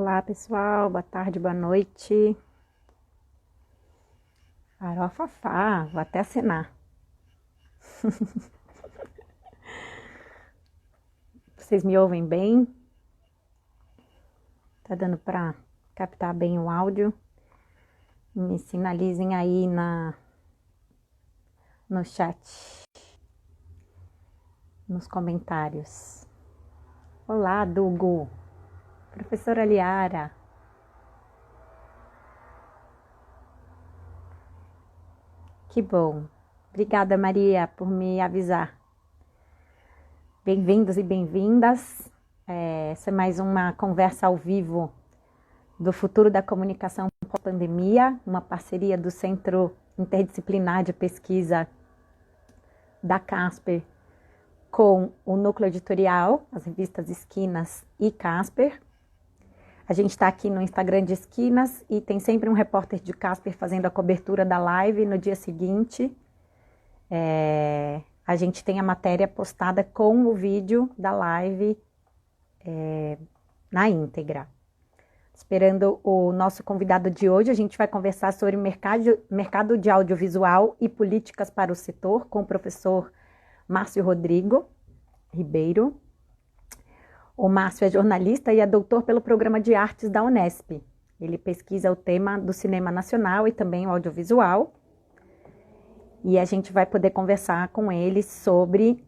Olá, pessoal. Boa tarde, boa noite. Farofafá, vou até assinar. Vocês me ouvem bem? Tá dando para captar bem o áudio? Me sinalizem aí no chat, nos comentários. Olá, Dugo. Professora Liara. Que bom. Obrigada, Maria, por me avisar. Bem-vindos e bem-vindas. Essa é mais uma conversa ao vivo do futuro da comunicação pós-pandemia, uma parceria do Centro Interdisciplinar de Pesquisa da Casper com o Núcleo Editorial, as revistas Esquinas e Casper. A gente está aqui no Instagram de Esquinas e tem sempre um repórter de Casper fazendo a cobertura da live. No dia seguinte, a gente tem a matéria postada com o vídeo da live na íntegra. Esperando o nosso convidado de hoje, a gente vai conversar sobre mercado de audiovisual e políticas para o setor com o professor Márcio Rodrigo Ribeiro. O Márcio é jornalista e é doutor pelo Programa de Artes da Unesp. Ele pesquisa o tema do cinema nacional e também o audiovisual. E a gente vai poder conversar com ele sobre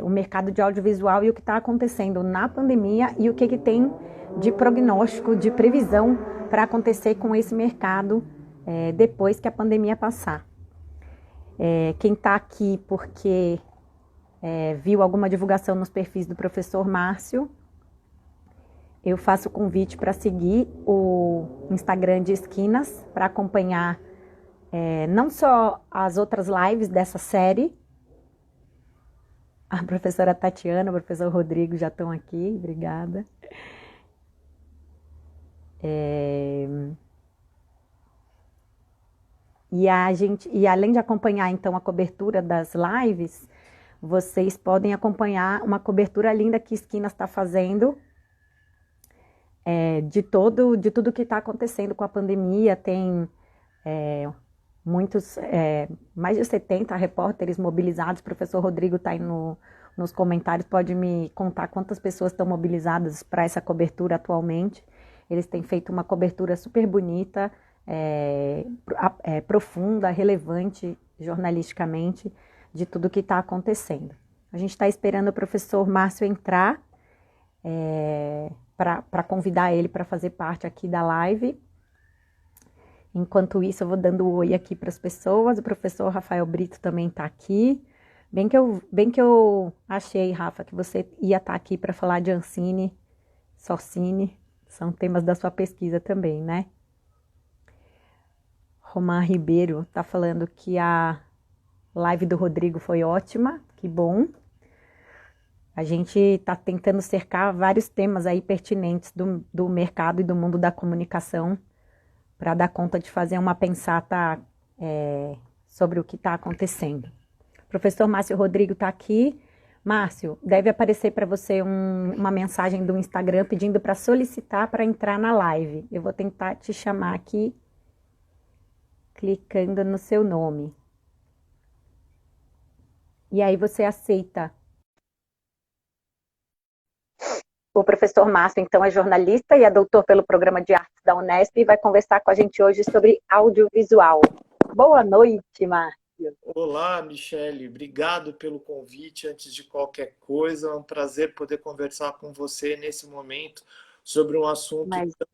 o mercado de audiovisual e o que está acontecendo na pandemia e o que tem de prognóstico, de previsão para acontecer com esse mercado depois que a pandemia passar. Quem está aqui porque viu alguma divulgação nos perfis do professor Márcio, eu faço o convite para seguir o Instagram de Esquinas para acompanhar não só as outras lives dessa série. A professora Tatiana, o professor Rodrigo já estão aqui, obrigada. E além de acompanhar então a cobertura das lives, vocês podem acompanhar uma cobertura linda que Esquinas está fazendo de tudo que está acontecendo com a pandemia. Tem mais de 70 repórteres mobilizados. O professor Rodrigo está aí nos comentários, pode me contar quantas pessoas estão mobilizadas para essa cobertura atualmente. Eles têm feito uma cobertura super bonita, profunda, relevante jornalisticamente de tudo que está acontecendo. A gente está esperando o professor Márcio entrar para convidar ele para fazer parte aqui da live. Enquanto isso, eu vou dando um oi aqui para as pessoas. O professor Rafael Brito também está aqui. Bem que eu achei, Rafa, que você ia estar aqui para falar de Ancine, Socine. São temas da sua pesquisa também, né? Romar Ribeiro está falando que a live do Rodrigo foi ótima. Que bom. A gente está tentando cercar vários temas aí pertinentes do mercado e do mundo da comunicação para dar conta de fazer uma pensata sobre o que está acontecendo. O professor Márcio Rodrigo está aqui. Márcio, deve aparecer para você uma mensagem do Instagram pedindo para solicitar para entrar na live. Eu vou tentar te chamar aqui, clicando no seu nome. E aí você aceita. O professor Márcio, então, é jornalista e é doutor pelo Programa de Artes da Unesp e vai conversar com a gente hoje sobre audiovisual. Boa noite, Márcio. Olá, Michele. Obrigado pelo convite. Antes de qualquer coisa, é um prazer poder conversar com você nesse momento sobre um assunto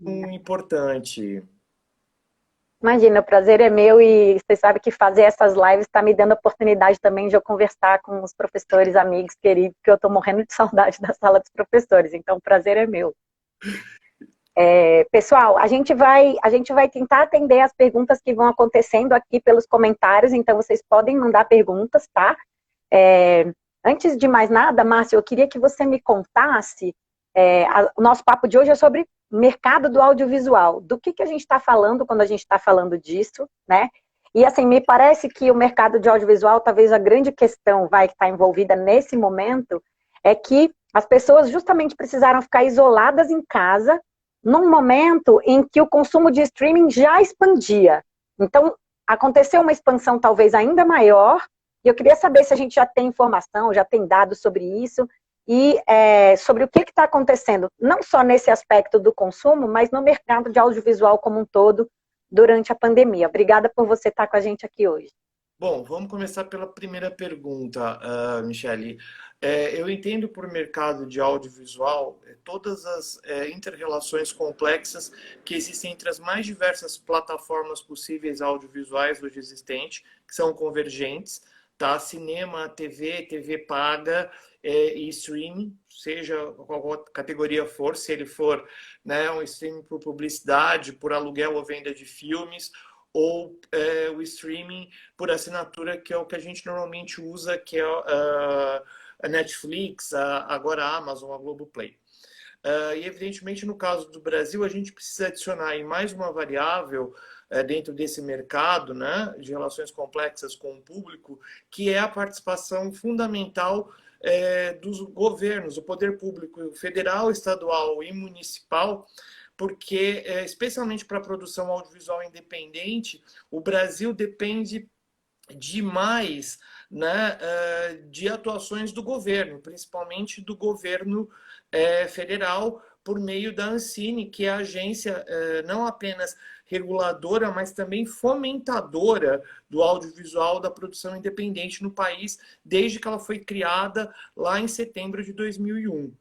tão importante. Imagina, o prazer é meu e você sabe que fazer essas lives está me dando a oportunidade também de eu conversar com os professores, amigos, queridos, que eu estou morrendo de saudade da sala dos professores, então o prazer é meu. Pessoal, a gente vai tentar atender as perguntas que vão acontecendo aqui pelos comentários, então vocês podem mandar perguntas, tá? Antes de mais nada, Márcio, eu queria que você me contasse, o nosso papo de hoje é sobre mercado do audiovisual, do que a gente está falando quando a gente está falando disso, né? E assim, me parece que o mercado de audiovisual, talvez a grande questão que está envolvida nesse momento, é que as pessoas justamente precisaram ficar isoladas em casa num momento em que o consumo de streaming já expandia. Então, aconteceu uma expansão talvez ainda maior, e eu queria saber se a gente já tem informação, já tem dados sobre isso, e sobre o que está acontecendo, não só nesse aspecto do consumo, mas no mercado de audiovisual como um todo, durante a pandemia. Obrigada por você estar com a gente aqui hoje. Bom, vamos começar pela primeira pergunta, Michele. Eu entendo por mercado de audiovisual todas as inter-relações complexas que existem entre as mais diversas plataformas possíveis audiovisuais hoje existentes, que são convergentes, tá? Cinema, TV paga e streaming, seja qual categoria for, se ele for, né, um streaming por publicidade, por aluguel ou venda de filmes, ou o streaming por assinatura, que é o que a gente normalmente usa, que é a Netflix, agora a Amazon, a Globoplay. E, evidentemente, no caso do Brasil, a gente precisa adicionar aí mais uma variável dentro desse mercado, né, de relações complexas com o público, que é a participação fundamental dos governos, o poder público federal, estadual e municipal, porque, especialmente para a produção audiovisual independente, o Brasil depende demais, né, de atuações do governo, principalmente do governo federal, por meio da Ancine, que é a agência não apenas reguladora, mas também fomentadora do audiovisual, da produção independente no país, desde que ela foi criada lá em setembro de 2001.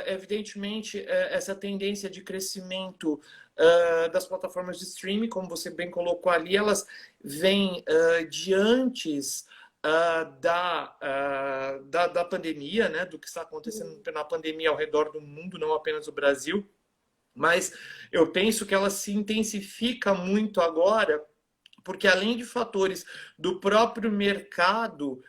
Evidentemente, essa tendência de crescimento das plataformas de streaming, como você bem colocou ali, elas vêm de antes da pandemia, né, do que está acontecendo na pandemia ao redor do mundo, não apenas o Brasil, mas eu penso que ela se intensifica muito agora, porque além de fatores do próprio mercado,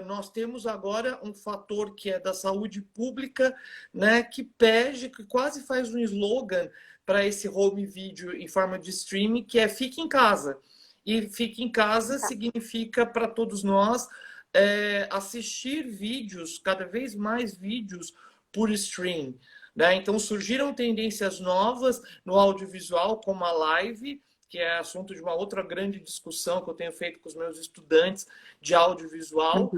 nós temos agora um fator que é da saúde pública, né, que pede, que quase faz um slogan para esse home video em forma de streaming, que é fique em casa. E fique em casa significa para todos nós assistir vídeos, cada vez mais vídeos por stream, né? Então surgiram tendências novas no audiovisual, como a live, que é assunto de uma outra grande discussão que eu tenho feito com os meus estudantes de audiovisual,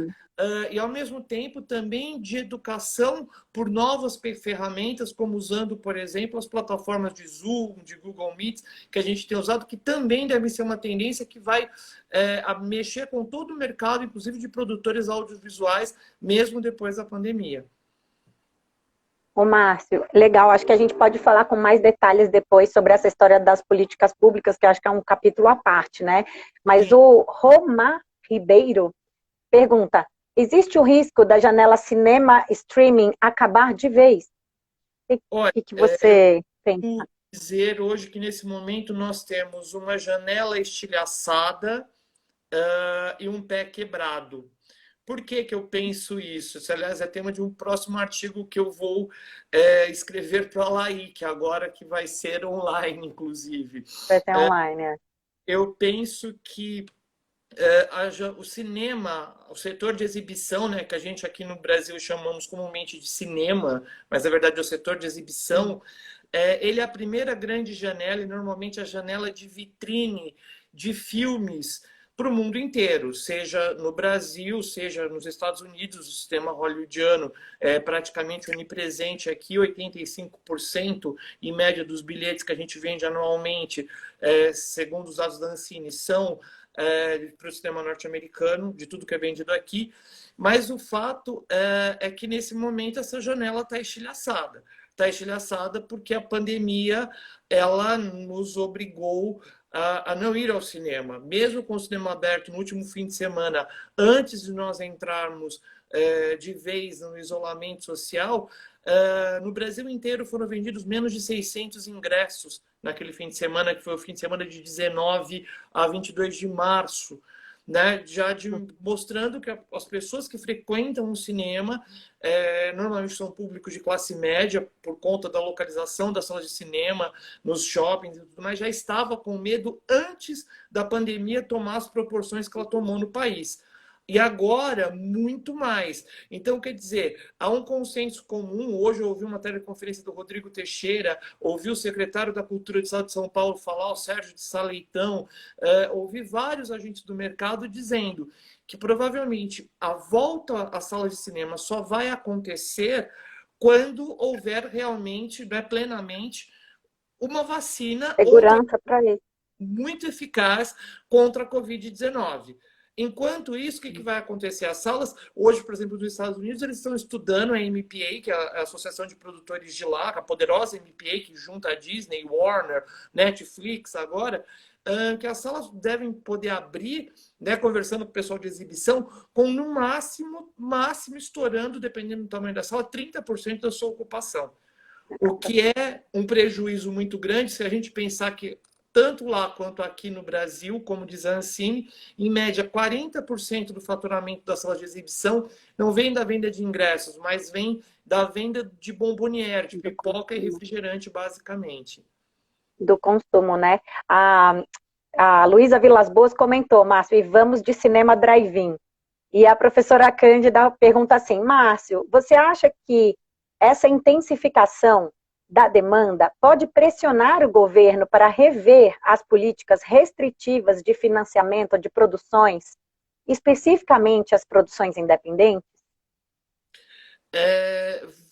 e ao mesmo tempo também de educação por novas ferramentas, como usando, por exemplo, as plataformas de Zoom, de Google Meet, que a gente tem usado, que também deve ser uma tendência que vai a mexer com todo o mercado, inclusive de produtores audiovisuais, mesmo depois da pandemia. Ô, Márcio, legal. Acho que a gente pode falar com mais detalhes depois sobre essa história das políticas públicas, que acho que é um capítulo à parte, né? Mas sim, o Roma Ribeiro pergunta, existe o risco da janela cinema streaming acabar de vez? O que você pensa? Dizer hoje que nesse momento nós temos uma janela estilhaçada e um pé quebrado. Por que que eu penso isso? Isso, aliás, é tema de um próximo artigo que eu vou escrever para a LAIC, agora que vai ser online, inclusive. Vai ser online, Eu penso que o cinema, o setor de exibição, né, que a gente aqui no Brasil chamamos comumente de cinema, mas na verdade é o setor de exibição, ele é a primeira grande janela e normalmente a janela de vitrine de filmes para o mundo inteiro, seja no Brasil, seja nos Estados Unidos. O sistema hollywoodiano é praticamente onipresente aqui, 85% em média dos bilhetes que a gente vende anualmente, segundo os dados da Ancine, são para o sistema norte-americano, de tudo que é vendido aqui, mas o fato é que nesse momento essa janela está estilhaçada. Está estilhaçada porque a pandemia ela nos obrigou a não ir ao cinema. Mesmo com o cinema aberto no último fim de semana, antes de nós entrarmos de vez no isolamento social, no Brasil inteiro foram vendidos menos de 600 ingressos naquele fim de semana, que foi o fim de semana de 19 a 22 de março. Né, mostrando que as pessoas que frequentam o cinema normalmente são públicos de classe média, por conta da localização das salas de cinema, nos shoppings e tudo mais, já estava com medo antes da pandemia tomar as proporções que ela tomou no país. E agora, muito mais. Então, quer dizer, há um consenso comum. Hoje eu ouvi uma teleconferência do Rodrigo Teixeira, ouvi o secretário da Cultura do Estado de São Paulo falar, o Sérgio de Sá Leitão, ouvi vários agentes do mercado dizendo que provavelmente a volta às salas de cinema só vai acontecer quando houver realmente, né, plenamente, uma vacina ou Segurança para isso. muito eficaz contra a Covid-19. Enquanto isso, o que vai acontecer? As salas, hoje, por exemplo, dos Estados Unidos, eles estão estudando a MPA, que é a Associação de Produtores de lá, a poderosa MPA, que junta a Disney, Warner, Netflix agora, que as salas devem poder abrir, né, conversando com o pessoal de exibição, com no máximo estourando, dependendo do tamanho da sala, 30% da sua ocupação. O que é um prejuízo muito grande se a gente pensar que tanto lá quanto aqui no Brasil, como diz a Ancine, em média 40% do faturamento das salas de exibição não vem da venda de ingressos, mas vem da venda de bomboniere, de pipoca e refrigerante, basicamente. Do consumo, né? A Luísa Vilas Boas comentou, Márcio, e vamos de cinema drive-in. E a professora Cândida pergunta assim, Márcio, você acha que essa intensificação da demanda pode pressionar o governo para rever as políticas restritivas de financiamento de produções, especificamente as produções independentes?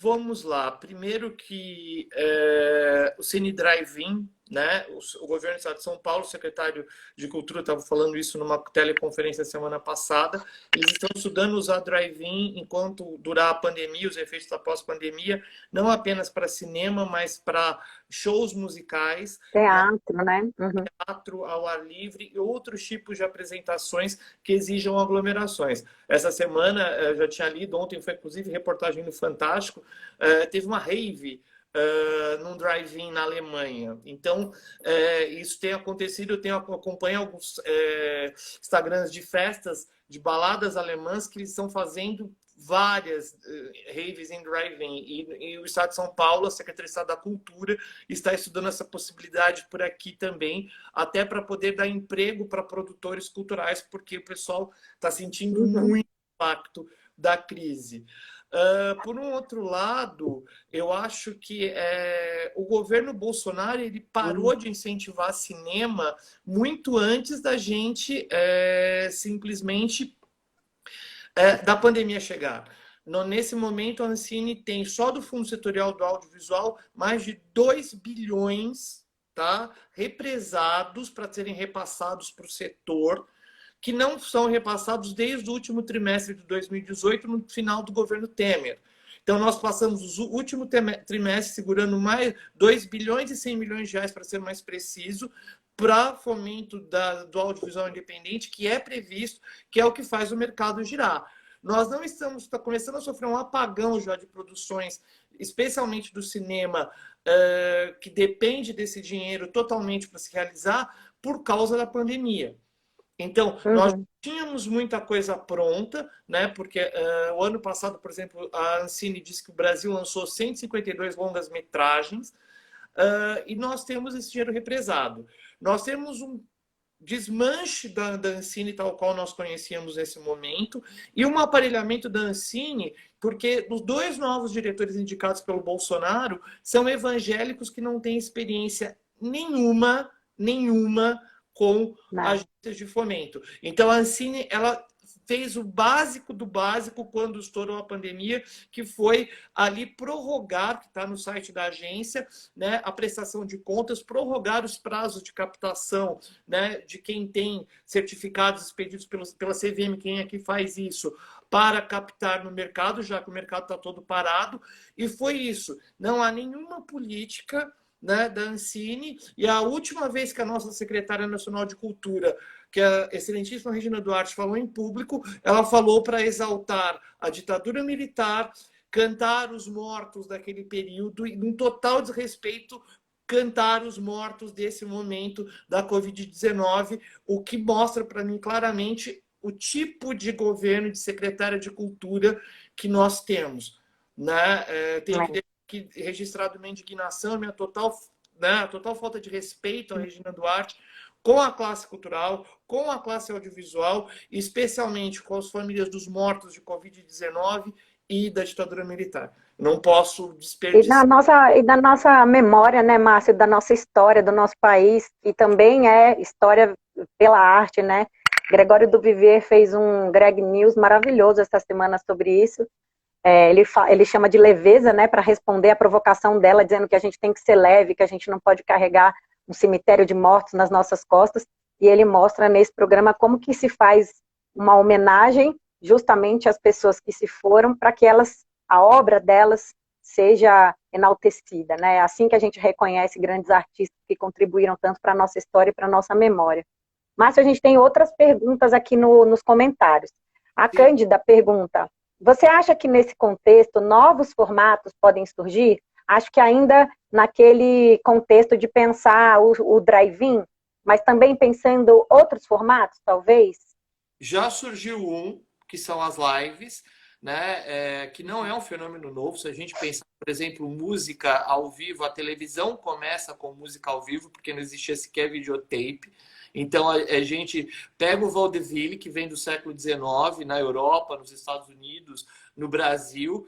Vamos lá. Primeiro que o Cine Drive-In, né? O governo do Estado de São Paulo, o secretário de Cultura estava falando isso numa teleconferência semana passada. Eles estão estudando usar drive-in enquanto durar a pandemia, os efeitos da pós-pandemia, não apenas para cinema, mas para shows musicais, Teatro, né? Uhum. teatro ao ar livre e outros tipos de apresentações que exijam aglomerações. Essa semana, eu já tinha lido, ontem foi inclusive reportagem no Fantástico, teve uma rave num drive-in na Alemanha. Então, isso tem acontecido, eu acompanho alguns Instagrams de festas, de baladas alemãs, que eles estão fazendo várias raves em drive-in. E o Estado de São Paulo, a Secretaria de Estado da Cultura, está estudando essa possibilidade por aqui também, até para poder dar emprego para produtores culturais, porque o pessoal está sentindo muito impacto da crise. Por um outro lado, eu acho que o governo Bolsonaro ele parou de incentivar cinema muito antes da gente simplesmente da pandemia chegar. Nesse momento, a Ancine tem só do Fundo Setorial do Audiovisual mais de 2 bilhões, tá, represados para serem repassados para o setor, que não são repassados desde o último trimestre de 2018, no final do governo Temer. Então, nós passamos o último trimestre segurando mais 2 bilhões e 100 milhões de reais, para ser mais preciso, para fomento do audiovisual independente, que é previsto, que é o que faz o mercado girar. Nós não está começando a sofrer um apagão já de produções, especialmente do cinema, que depende desse dinheiro totalmente para se realizar por causa da pandemia. Então, nós tínhamos muita coisa pronta, né? Porque o ano passado, por exemplo, a Ancine disse que o Brasil lançou 152 longas-metragens e nós temos esse dinheiro represado. Nós temos um desmanche da Ancine tal qual nós conhecíamos nesse momento e um aparelhamento da Ancine, porque os 2 novos diretores indicados pelo Bolsonaro são evangélicos que não têm experiência nenhuma com agências de fomento. Então, a Ancine, ela fez o básico do básico quando estourou a pandemia, que foi ali prorrogar, que está no site da agência, né, a prestação de contas, prorrogar os prazos de captação, né, de quem tem certificados expedidos pela CVM, quem é que faz isso, para captar no mercado, já que o mercado está todo parado, e foi isso. Não há nenhuma política, né, da Ancine, e a última vez que a nossa secretária nacional de cultura, que a excelentíssima Regina Duarte, falou em público, ela falou para exaltar a ditadura militar, cantar os mortos daquele período e, num total desrespeito, cantar os mortos desse momento da Covid-19, o que mostra para mim claramente o tipo de governo, de secretária de cultura que nós temos, né? Tenho que registrado minha indignação, minha total falta de respeito à Regina Duarte, com a classe cultural, com a classe audiovisual, especialmente com as famílias dos mortos de Covid-19 e da ditadura militar. Não posso desperdiçar. E da nossa memória, né, Márcio, da nossa história, do nosso país, que também é história pela arte, né? Gregório do Vivier fez um Greg News maravilhoso essa semana sobre isso. Ele chama de leveza, né, para responder à provocação dela, dizendo que a gente tem que ser leve, que a gente não pode carregar um cemitério de mortos nas nossas costas. E ele mostra nesse programa como que se faz uma homenagem justamente às pessoas que se foram, para que a obra delas seja enaltecida, né? É assim que a gente reconhece grandes artistas que contribuíram tanto para a nossa história e para a nossa memória. Márcio, a gente tem outras perguntas aqui nos comentários. A Cândida pergunta: você acha que nesse contexto novos formatos podem surgir? Acho que ainda naquele contexto de pensar o drive-in, mas também pensando outros formatos, talvez? Já surgiu um, que são as lives, né? Que não é um fenômeno novo. Se a gente pensar, por exemplo, música ao vivo, a televisão começa com música ao vivo, porque não existia sequer videotape. Então a gente pega o vaudeville, que vem do século XIX, na Europa, nos Estados Unidos, no Brasil,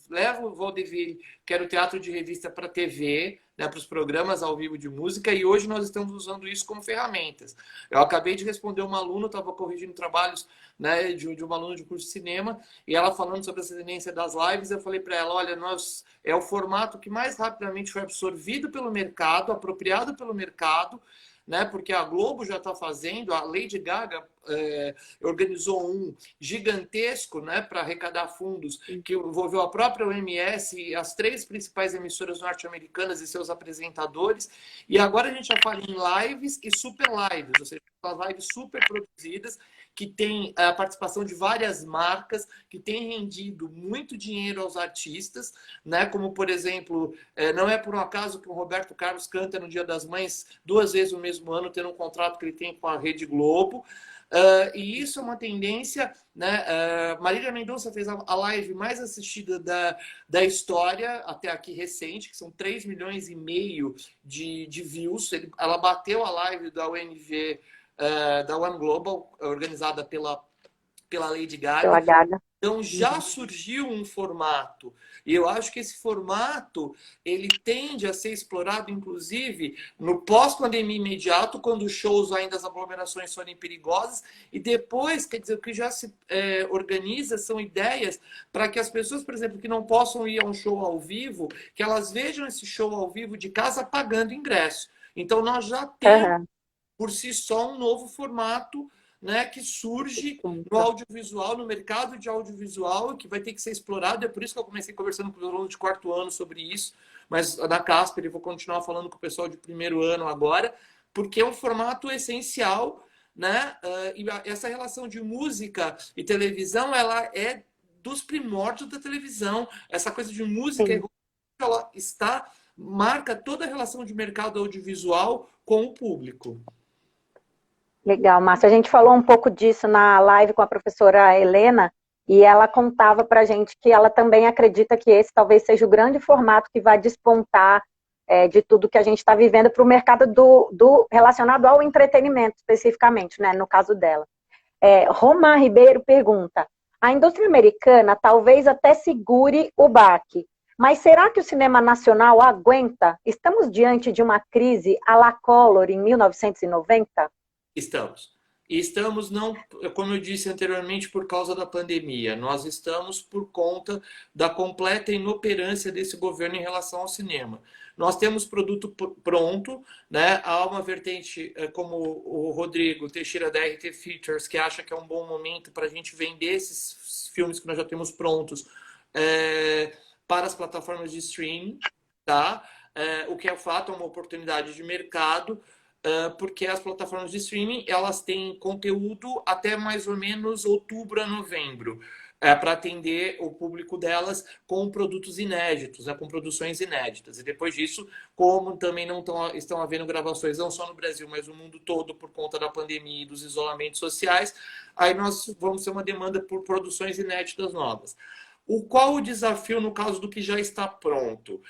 leva o vaudeville, que era o teatro de revista, para a TV, né, para os programas ao vivo de música, e hoje nós estamos usando isso como ferramentas. Eu acabei de responder uma aluna, estava corrigindo trabalhos, né, de uma aluna de curso de cinema, e ela falando sobre a tendência das lives, eu falei para ela, olha, é o formato que mais rapidamente foi absorvido pelo mercado, apropriado pelo mercado, né? Porque a Globo já está fazendo, a Lady Gaga organizou um gigantesco, né, para arrecadar fundos, que envolveu a própria OMS e as 3 principais emissoras norte-americanas e seus apresentadores. E agora a gente já fala em lives e super lives, ou seja, as lives super produzidas, que tem a participação de várias marcas, que tem rendido muito dinheiro aos artistas, né? Como, por exemplo, não é por um acaso que o Roberto Carlos canta no Dia das Mães 2 vezes no mesmo ano, tendo um contrato que ele tem com a Rede Globo. E isso é uma tendência, né? Marília Mendonça fez a live mais assistida da história, até aqui recente, que são 3,5 milhões de views. Ela bateu a live da UNV, da One Global, organizada pela Lady Pela Gaga. Gaga. Então já surgiu um formato, e eu acho que esse formato ele tende a ser explorado, inclusive, no pós-pandemia imediato, quando os shows ainda, as aglomerações forem perigosas, e depois, quer dizer, o que já se organiza são ideias para que as pessoas, por exemplo, que não possam ir a um show ao vivo, que elas vejam esse show ao vivo de casa pagando ingresso. Então nós já temos, por si só, um novo formato, né, que surge no audiovisual, no mercado de audiovisual, que vai ter que ser explorado. É por isso que eu comecei conversando com o aluno de 4º ano sobre isso, mas da Casper eu vou continuar falando com o pessoal de 1º ano agora, porque é um formato essencial, né? E essa relação de música e televisão, ela é dos primórdios da televisão. Essa coisa de música, ela marca toda a relação de mercado audiovisual com o público. Legal, Márcia. A gente falou um pouco disso na live com a professora Helena, e ela contava para a gente que ela também acredita que esse talvez seja o grande formato que vai despontar de tudo que a gente está vivendo para o mercado relacionado ao entretenimento, especificamente, né, no caso dela. Romar Ribeiro pergunta: a indústria americana talvez até segure o baque, mas será que o cinema nacional aguenta? Estamos diante de uma crise à la Collor em 1990? Estamos. E estamos, não, como eu disse anteriormente, por causa da pandemia. Nós estamos por conta da completa inoperância desse governo em relação ao cinema. Nós temos produto pronto, né? Há uma vertente, como o Rodrigo Teixeira da RT Features, que acha que é um bom momento para a gente vender esses filmes que nós já temos prontos para as plataformas de streaming, tá? O que é fato, é uma oportunidade de mercado, porque as plataformas de streaming elas têm conteúdo até mais ou menos outubro a novembro, para atender o público delas com produtos inéditos, né, com produções inéditas. E depois disso, como também não estão havendo gravações não só no Brasil, mas no mundo todo por conta da pandemia e dos isolamentos sociais, aí nós vamos ter uma demanda por produções inéditas novas. Qual o desafio no caso do que já está pronto?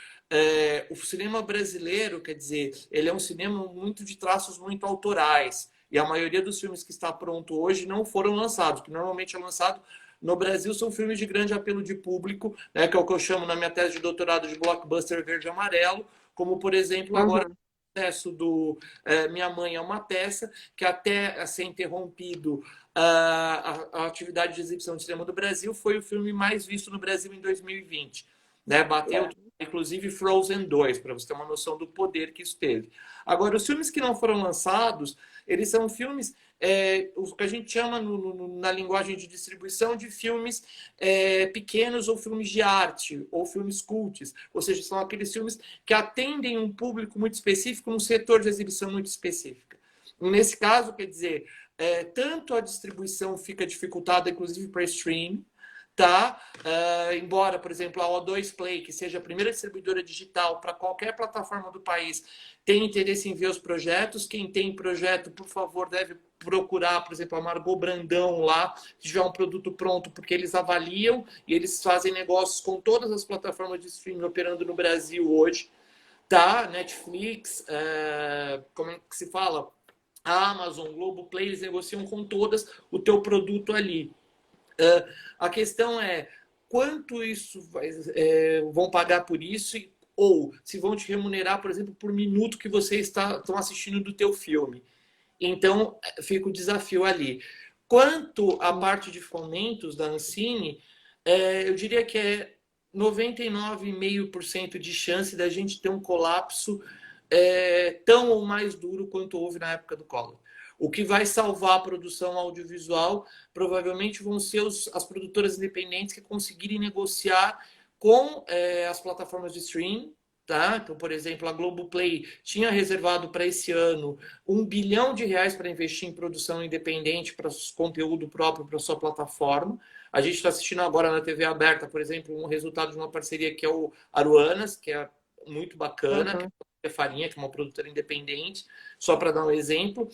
O cinema brasileiro, quer dizer, ele é um cinema muito de traços muito autorais. E a maioria dos filmes que está pronto hoje não foram lançados, que normalmente é lançado no Brasil são filmes de grande apelo de público, né, que é o que eu chamo na minha tese de doutorado de blockbuster verde e amarelo, como, por exemplo, agora Uhum. o sucesso do Minha Mãe é uma Peça, que até ser interrompido a atividade de exibição de cinema do Brasil foi o filme mais visto no Brasil em 2020. Né? Bateu, inclusive, Frozen 2, para você ter uma noção do poder que isso teve. Agora, os filmes que não foram lançados, eles são filmes, o que a gente chama na linguagem de distribuição de filmes pequenos ou filmes de arte, ou filmes cults. Ou seja, são aqueles filmes que atendem um público muito específico, num setor de exibição muito específico. Nesse caso, quer dizer, tanto a distribuição fica dificultada, inclusive para stream, tá? Embora, por exemplo, a O2 Play, que seja a primeira distribuidora digital para qualquer plataforma do país, tenha interesse em ver os projetos. Quem tem projeto, por favor, deve procurar, por exemplo, a Margot Brandão lá, se tiver um produto pronto, porque eles avaliam e eles fazem negócios com todas as plataformas de streaming operando no Brasil hoje, tá? Netflix, como é que se fala? A Amazon, Globoplay, eles negociam com todas o teu produto ali. A questão é quanto vão pagar por isso, ou se vão te remunerar, por exemplo, por minuto que você estão assistindo do teu filme. Então, fica o desafio ali. Quanto à parte de fomentos da Ancine, eu diria que é 99,5% de chance da gente ter um colapso tão ou mais duro quanto houve na época do Collor. O que vai salvar a produção audiovisual provavelmente vão ser as produtoras independentes que conseguirem negociar com as plataformas de streaming. Tá? Então, por exemplo, a Globoplay tinha reservado para esse ano R$ 1 bilhão para investir em produção independente, para conteúdo próprio para sua plataforma. A gente está assistindo agora na TV aberta, por exemplo, um resultado de uma parceria que é o Aruanas, que é muito bacana, que Uhum. é Farinha, que é uma produtora independente, só para dar um exemplo.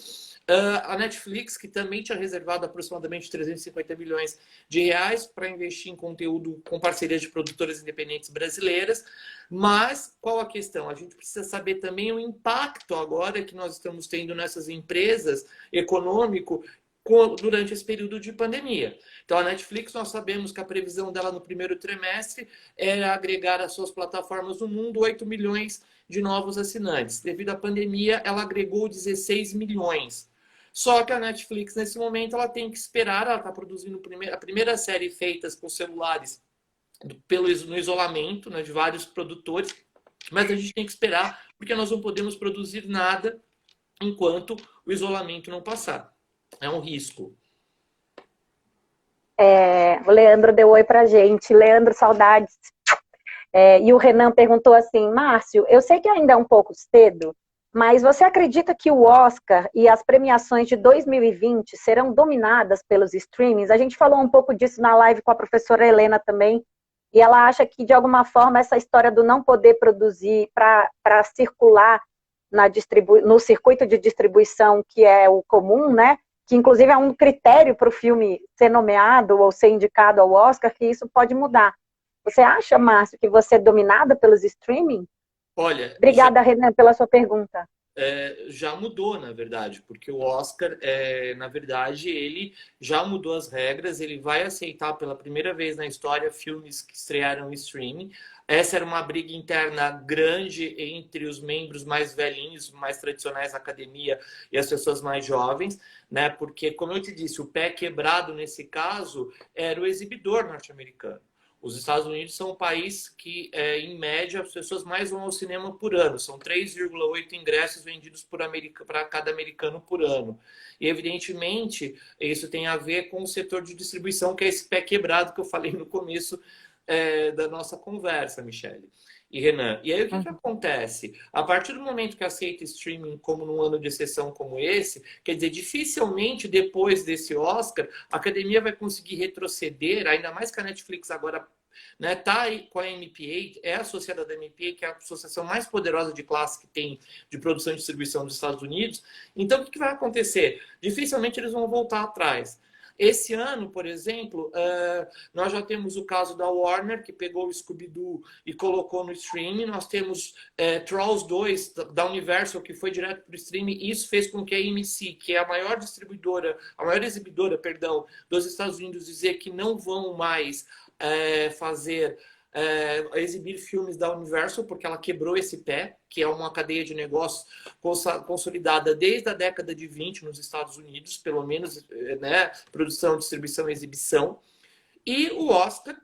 A Netflix, que também tinha reservado aproximadamente 350 milhões de reais para investir em conteúdo com parcerias de produtoras independentes brasileiras. Mas qual a questão? A gente precisa saber também o impacto agora que nós estamos tendo nessas empresas econômico durante esse período de pandemia. Então, a Netflix, nós sabemos que a previsão dela no primeiro trimestre é agregar às suas plataformas no mundo 8 milhões de novos assinantes. Devido à pandemia, ela agregou 16 milhões. Só que a Netflix, nesse momento, ela tem que esperar, ela está produzindo a primeira série feita com celulares no isolamento, né, de vários produtores, mas a gente tem que esperar, porque nós não podemos produzir nada enquanto o isolamento não passar. É um risco. O Leandro deu oi pra gente. Leandro, saudades. E o Renan perguntou assim, Márcio, eu sei que ainda é um pouco cedo, mas você acredita que o Oscar e as premiações de 2020 serão dominadas pelos streamings? A gente falou um pouco disso na live com a professora Helena também, e ela acha que, de alguma forma, essa história do não poder produzir para circular no circuito de distribuição, que é o comum, né? Que inclusive é um critério para o filme ser nomeado ou ser indicado ao Oscar, que isso pode mudar. Você acha, Márcio, que você é dominada pelos streaming? Olha, Obrigada, Renan, pela sua pergunta. já mudou, na verdade, porque o Oscar, na verdade, ele já mudou as regras, ele vai aceitar pela primeira vez na história filmes que estrearam em streaming. Essa era uma briga interna grande entre os membros mais velhinhos, mais tradicionais da academia e as pessoas mais jovens, né? Porque, como eu te disse, o pé quebrado nesse caso era o exibidor norte-americano. Os Estados Unidos são um país que, em média, as pessoas mais vão ao cinema por ano. São 3,8 ingressos vendidos para cada americano por ano. E, evidentemente, isso tem a ver com o setor de distribuição, que é esse pé quebrado que eu falei no começo da nossa conversa, Michele e Renan. E aí, o que acontece? A partir do momento que aceita streaming como num ano de exceção como esse, quer dizer, dificilmente depois desse Oscar, a academia vai conseguir retroceder, ainda mais que a Netflix agora tá aí com a MPA, é associada da MPA, que é a associação mais poderosa de classe que tem de produção e distribuição dos Estados Unidos. Então, o que vai acontecer? Dificilmente eles vão voltar atrás. Esse ano, por exemplo, nós já temos o caso da Warner, que pegou o Scooby-Doo e colocou no streaming. Nós temos Trolls 2, da Universal, que foi direto para o streaming. Isso fez com que a AMC, que é a maior distribuidora, a maior exibidora, perdão, dos Estados Unidos, dizer que não vão mais exibir filmes da Universal, porque ela quebrou esse pé, que é uma cadeia de negócios consolidada desde a década de 20 nos Estados Unidos, pelo menos, né, produção, distribuição e exibição. E o Oscar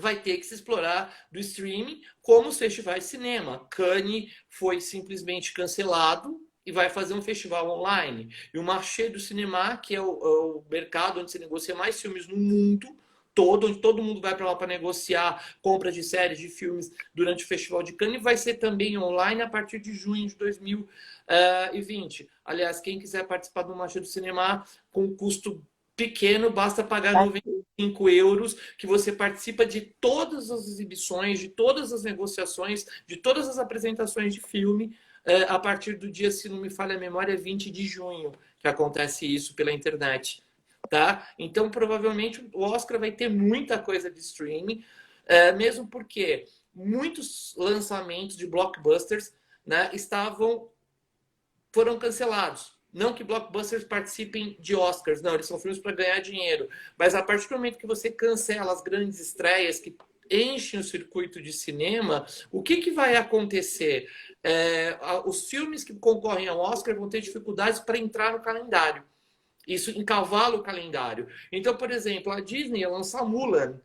vai ter que se explorar do streaming como os festivais de cinema. Cannes foi simplesmente cancelado e vai fazer um festival online. E o Marché do Cinema, que é o mercado onde se negocia mais filmes no mundo, onde todo mundo vai para lá para negociar compra de séries, de filmes durante o Festival de Cannes, vai ser também online a partir de junho de 2020. Aliás, quem quiser participar do Marché do Cinema com custo pequeno, basta pagar 95 euros, que você participa de todas as exibições, de todas as negociações, de todas as apresentações de filme, a partir do dia, se não me falha a memória, 20 de junho, que acontece isso pela internet. Tá? Então, provavelmente, o Oscar vai ter muita coisa de streaming, mesmo porque muitos lançamentos de blockbusters, né, foram cancelados. Não que blockbusters participem de Oscars, não, eles são filmes para ganhar dinheiro. Mas a partir do momento que você cancela as grandes estreias que enchem o circuito de cinema, o que vai acontecer? Os filmes que concorrem ao Oscar vão ter dificuldades para entrar no calendário. Isso encavala o calendário. Então, por exemplo, a Disney ia lançar Mulan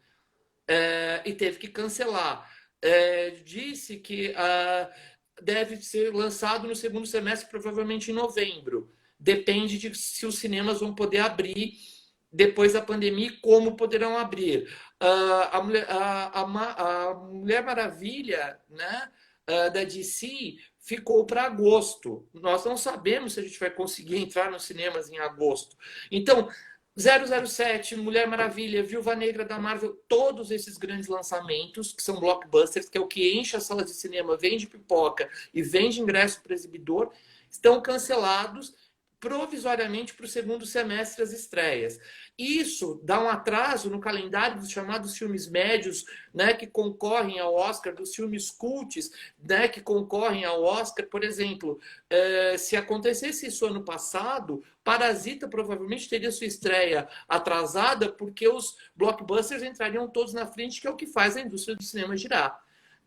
e teve que cancelar. Disse que deve ser lançado no segundo semestre, provavelmente em novembro. Depende de se os cinemas vão poder abrir depois da pandemia e como poderão abrir. A Mulher Maravilha, né, da DC ficou para agosto. Nós não sabemos se a gente vai conseguir entrar nos cinemas em agosto. Então, 007, Mulher Maravilha, Viúva Negra da Marvel, todos esses grandes lançamentos, que são blockbusters, que é o que enche as salas de cinema, vende pipoca e vende ingresso para o exibidor, estão cancelados provisoriamente para o segundo semestre as estreias. Isso dá um atraso no calendário dos chamados filmes médios, né, que concorrem ao Oscar, dos filmes cults, né, que concorrem ao Oscar. Por exemplo, se acontecesse isso ano passado, Parasita provavelmente teria sua estreia atrasada, porque os blockbusters entrariam todos na frente, que é o que faz a indústria do cinema girar.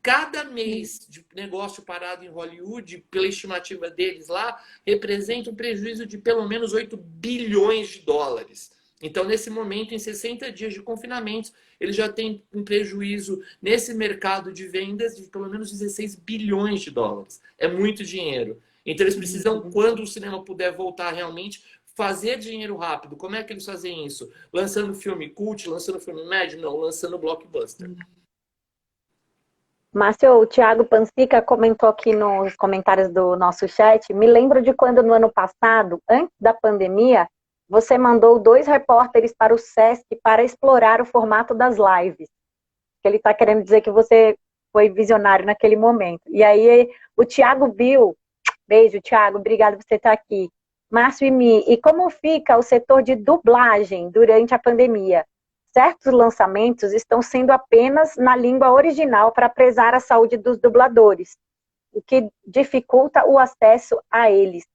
Cada mês de negócio parado em Hollywood, pela estimativa deles lá, representa um prejuízo de pelo menos 8 bilhões de dólares. Então, nesse momento, em 60 dias de confinamento, eles já têm um prejuízo nesse mercado de vendas de pelo menos 16 bilhões de dólares. É muito dinheiro. Então, eles precisam, quando o cinema puder voltar realmente, fazer dinheiro rápido. Como é que eles fazem isso? Lançando filme cult, lançando filme médio? Não, lançando blockbuster. Márcio, o Thiago Pansica comentou aqui nos comentários do nosso chat, me lembro de quando no ano passado, antes da pandemia, você mandou 2 repórteres para o Sesc para explorar o formato das lives. Ele está querendo dizer que você foi visionário naquele momento. E aí o Thiago viu, beijo Thiago, obrigado por você estar aqui. Márcio e Mi, e como fica o setor de dublagem durante a pandemia? Certos lançamentos estão sendo apenas na língua original para prezar a saúde dos dubladores, o que dificulta o acesso a eles.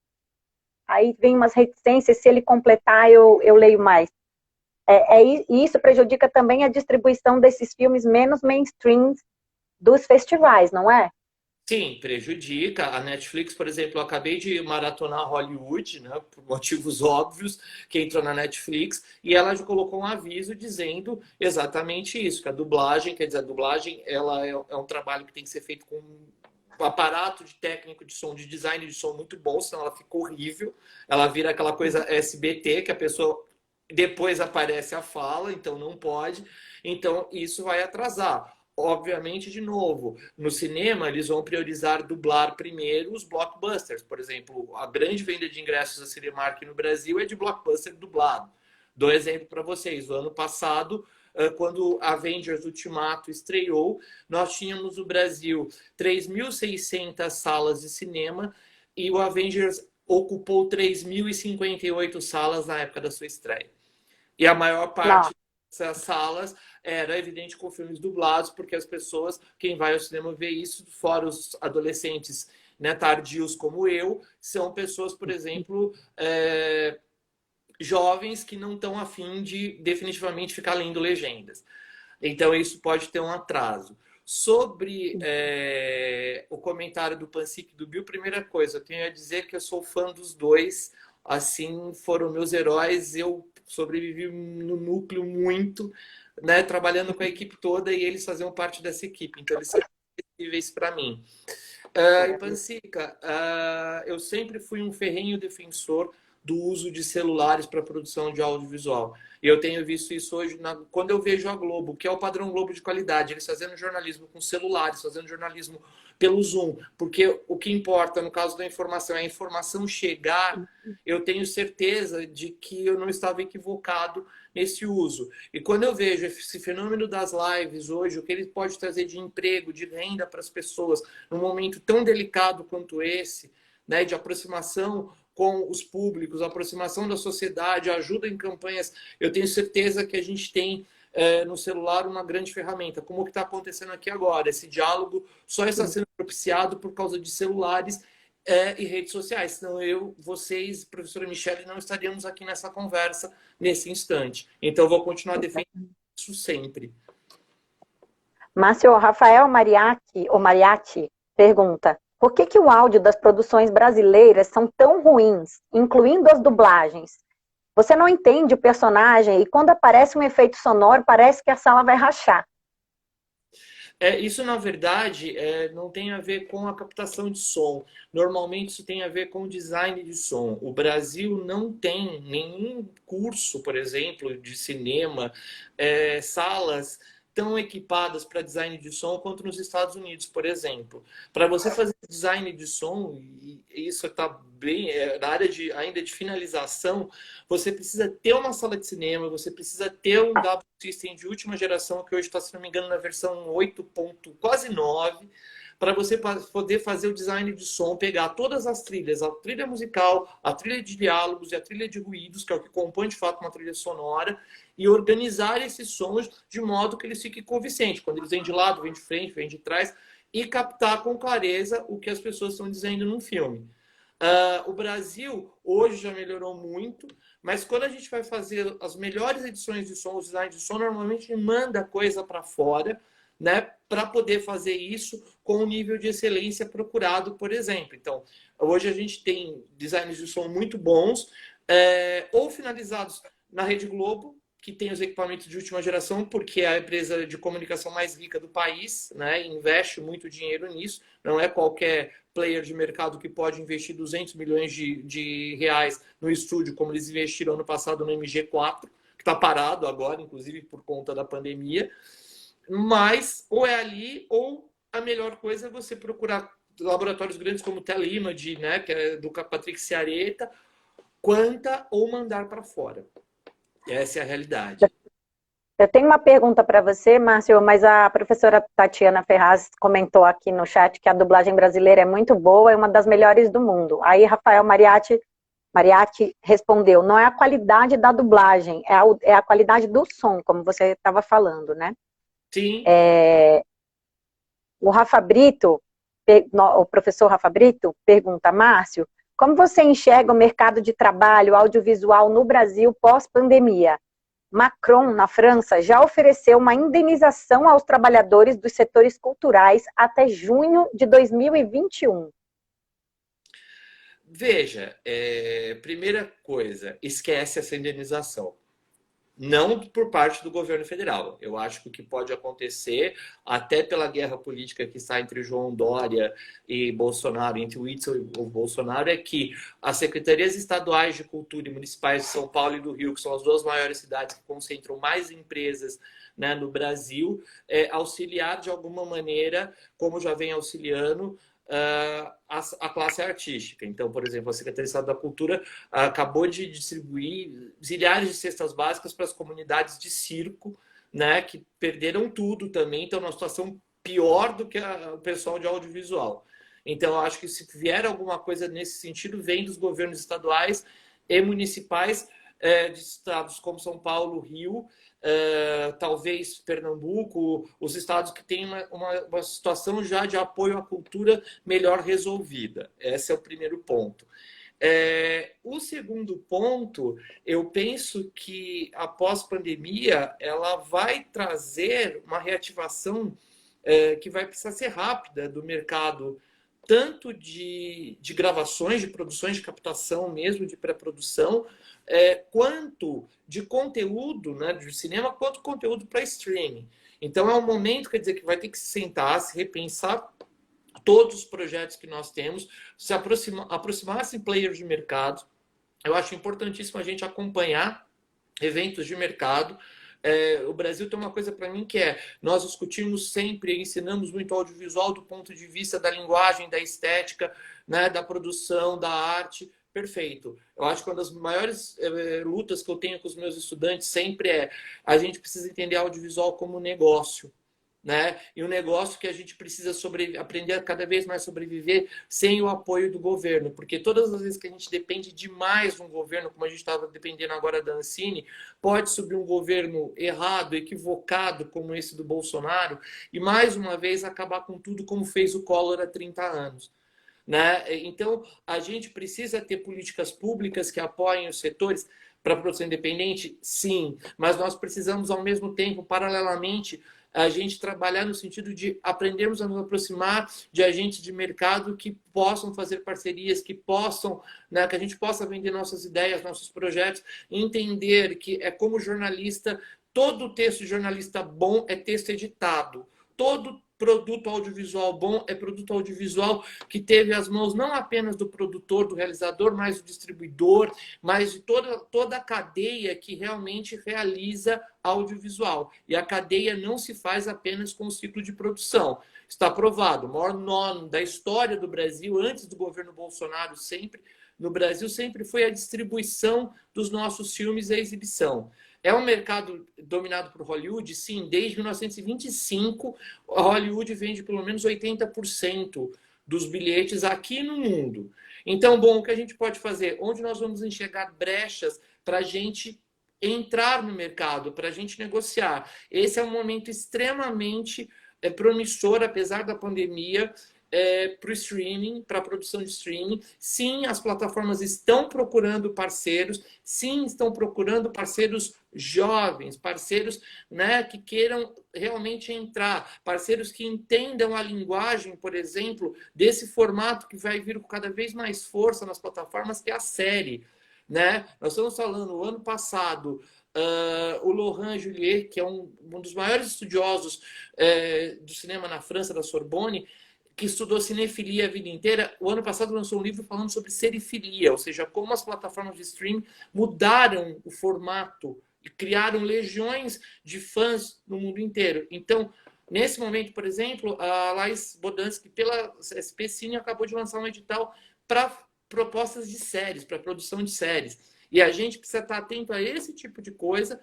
Aí vem umas reticências, se ele completar, eu leio mais. E isso prejudica também a distribuição desses filmes menos mainstream dos festivais, não é? Sim, prejudica. A Netflix, por exemplo, eu acabei de maratonar Hollywood, né, por motivos óbvios, que entrou na Netflix, e ela já colocou um aviso dizendo exatamente isso, que a dublagem, quer dizer, a dublagem ela é um trabalho que tem que ser feito com um aparato de técnico de som, de design de som muito bom, senão ela fica horrível. Ela vira aquela coisa SBT, que a pessoa depois aparece a fala, então não pode. Então isso vai atrasar. Obviamente, de novo, no cinema eles vão priorizar dublar primeiro os blockbusters. Por exemplo, a grande venda de ingressos da Cinemark no Brasil é de blockbuster dublado. Dou exemplo para vocês. O ano passado, quando Avengers Ultimato estreou, nós tínhamos no Brasil 3.600 salas de cinema e o Avengers ocupou 3.058 salas na época da sua estreia. E a maior Não. parte dessas salas era evidente com filmes dublados, porque as pessoas, quem vai ao cinema vê isso, fora os adolescentes, né, tardios como eu, são pessoas, por exemplo, jovens que não estão afim de definitivamente ficar lendo legendas. Então, isso pode ter um atraso. Sobre o comentário do Pansic e do Bill, primeira coisa, eu tenho a dizer que eu sou fã dos dois. Assim, foram meus heróis. Eu sobrevivi no núcleo muito, né, trabalhando com a equipe toda e eles faziam parte dessa equipe. Então, eles são acessíveis para mim. E Pansica, eu sempre fui um ferrenho defensor do uso de celulares para produção de audiovisual. E eu tenho visto isso hoje quando eu vejo a Globo, que é o padrão Globo de qualidade, eles fazendo jornalismo com celulares, fazendo jornalismo pelo Zoom, porque o que importa no caso da informação é a informação chegar. Eu tenho certeza de que eu não estava equivocado nesse uso. E quando eu vejo esse fenômeno das lives hoje, o que ele pode trazer de emprego, de renda para as pessoas, num momento tão delicado quanto esse, né, de aproximação com os públicos, aproximação da sociedade, ajuda em campanhas, eu tenho certeza que a gente tem no celular uma grande ferramenta, como o que está acontecendo aqui agora. Esse diálogo só está sendo propiciado por causa de celulares e redes sociais. Senão eu, vocês, professora Michele, não estaríamos aqui nessa conversa nesse instante. Então, eu vou continuar defendendo isso sempre. Márcio, Rafael Mariatti pergunta: por que o áudio das produções brasileiras são tão ruins, incluindo as dublagens? Você não entende o personagem e quando aparece um efeito sonoro, parece que a sala vai rachar. Isso, na verdade, não tem a ver com a captação de som. Normalmente, isso tem a ver com o design de som. O Brasil não tem nenhum curso, por exemplo, de cinema, salas tão equipadas para design de som quanto nos Estados Unidos, por exemplo. Para você fazer design de som, e isso está bem na área ainda de finalização, você precisa ter uma sala de cinema, você precisa ter um W System de última geração, que hoje está, se não me engano, na versão 8. Quase 9, para você poder fazer o design de som, pegar todas as trilhas, a trilha musical, a trilha de diálogos e a trilha de ruídos, que é o que compõe de fato uma trilha sonora, e organizar esses sons de modo que eles fiquem convincentes. Quando eles vêm de lado, vêm de frente, vêm de trás, e captar com clareza o que as pessoas estão dizendo num filme. O Brasil hoje já melhorou muito, mas quando a gente vai fazer as melhores edições de som, os designs de som, normalmente manda coisa para fora, né, para poder fazer isso com o nível de excelência procurado, por exemplo. Então, hoje a gente tem designs de som muito bons, ou finalizados na Rede Globo, que tem os equipamentos de última geração, porque é a empresa de comunicação mais rica do país, né, investe muito dinheiro nisso. Não é qualquer player de mercado que pode investir 200 milhões de reais no estúdio, como eles investiram ano passado no MG4, que está parado agora, inclusive por conta da pandemia. Mas ou é ali, ou a melhor coisa é você procurar laboratórios grandes como o Telimad, né, que é do Patrick Ciareta, Quanta, ou mandar para fora. Essa é a realidade. Eu tenho uma pergunta para você, Márcio, mas a professora Tatiana Ferraz comentou aqui no chat que a dublagem brasileira é muito boa, é uma das melhores do mundo. Aí Rafael Mariatti respondeu: não é a qualidade da dublagem, é a qualidade do som, como você estava falando, né? Sim. O Rafa Brito, o professor Rafa Brito, pergunta: Márcio, como você enxerga o mercado de trabalho audiovisual no Brasil pós-pandemia? Macron, na França, já ofereceu uma indenização aos trabalhadores dos setores culturais até junho de 2021. Veja, primeira coisa, esquece essa indenização. Não por parte do governo federal. Eu acho que o que pode acontecer, até pela guerra política que está entre João Dória e Bolsonaro, entre o Witzel e o Bolsonaro, é que as secretarias estaduais de cultura e municipais de São Paulo e do Rio, que são as duas maiores cidades que concentram mais empresas, né, no Brasil, auxiliar de alguma maneira, como já vem auxiliando, a classe artística. Então, por exemplo, a Secretaria de Estado da Cultura acabou de distribuir zilhares de cestas básicas para as comunidades de circo, né, que perderam tudo também, estão numa situação pior do que o pessoal de audiovisual. Então, eu acho que se vier alguma coisa nesse sentido, vem dos governos estaduais e municipais, de estados como São Paulo, Rio, talvez Pernambuco, os estados que têm uma situação já de apoio à cultura melhor resolvida. Esse é o primeiro ponto. O segundo ponto, eu penso que após pandemia, ela vai trazer uma reativação que vai precisar ser rápida do mercado, tanto de gravações, de produções de captação mesmo, de pré-produção, quanto de conteúdo, né, de cinema, quanto conteúdo para streaming. Então é um momento, quer dizer, que vai ter que se sentar, se repensar todos os projetos que nós temos, se aproximassem players de mercado. Eu acho importantíssimo a gente acompanhar eventos de mercado. O Brasil tem uma coisa para mim que nós discutimos sempre, ensinamos muito audiovisual do ponto de vista da linguagem, da estética, né, da produção, da arte. Perfeito. Eu acho que uma das maiores lutas que eu tenho com os meus estudantes sempre a gente precisa entender audiovisual como negócio. Né? E um negócio que a gente precisa aprender a cada vez mais sobreviver sem o apoio do governo, porque todas as vezes que a gente depende demais de um governo, como a gente estava dependendo agora da Ancine, pode subir um governo errado, equivocado, como esse do Bolsonaro, e mais uma vez acabar com tudo como fez o Collor há 30 anos. Né? Então, a gente precisa ter políticas públicas que apoiem os setores para a produção independente? Sim, mas nós precisamos, ao mesmo tempo, paralelamente, a gente trabalhar no sentido de aprendermos a nos aproximar de agentes de mercado que possam fazer parcerias, que possam, né, que a gente possa vender nossas ideias, nossos projetos, entender que como jornalista, todo texto de jornalista bom é texto editado. Todo produto audiovisual bom é produto audiovisual que teve as mãos não apenas do produtor, do realizador, mas do distribuidor, mas de toda a cadeia que realmente realiza audiovisual. E a cadeia não se faz apenas com o ciclo de produção. Está provado, o maior nome da história do Brasil, antes do governo Bolsonaro, sempre, no Brasil, sempre foi a distribuição dos nossos filmes e a exibição. É um mercado dominado por Hollywood? Sim, desde 1925, Hollywood vende pelo menos 80% dos bilhetes aqui no mundo. Então, bom, o que a gente pode fazer? Onde nós vamos enxergar brechas para a gente entrar no mercado, para a gente negociar? Esse é um momento extremamente promissor, apesar da pandemia, para o streaming, para a produção de streaming. Sim, as plataformas estão procurando parceiros, sim, estão procurando parceiros jovens, parceiros, né, que queiram realmente entrar, parceiros que entendam a linguagem, por exemplo, desse formato que vai vir com cada vez mais força nas plataformas, que é a série. Né? Nós estamos falando, o ano passado, o Laurent Julier, que é um dos maiores estudiosos do cinema na França, da Sorbonne, que estudou cinefilia a vida inteira, o ano passado lançou um livro falando sobre serifilia, ou seja, como as plataformas de streaming mudaram o formato e criaram legiões de fãs no mundo inteiro. Então, nesse momento, por exemplo, a Laís Bodansky, pela SP Cine, acabou de lançar um edital para propostas de séries, para produção de séries. E a gente precisa estar atento a esse tipo de coisa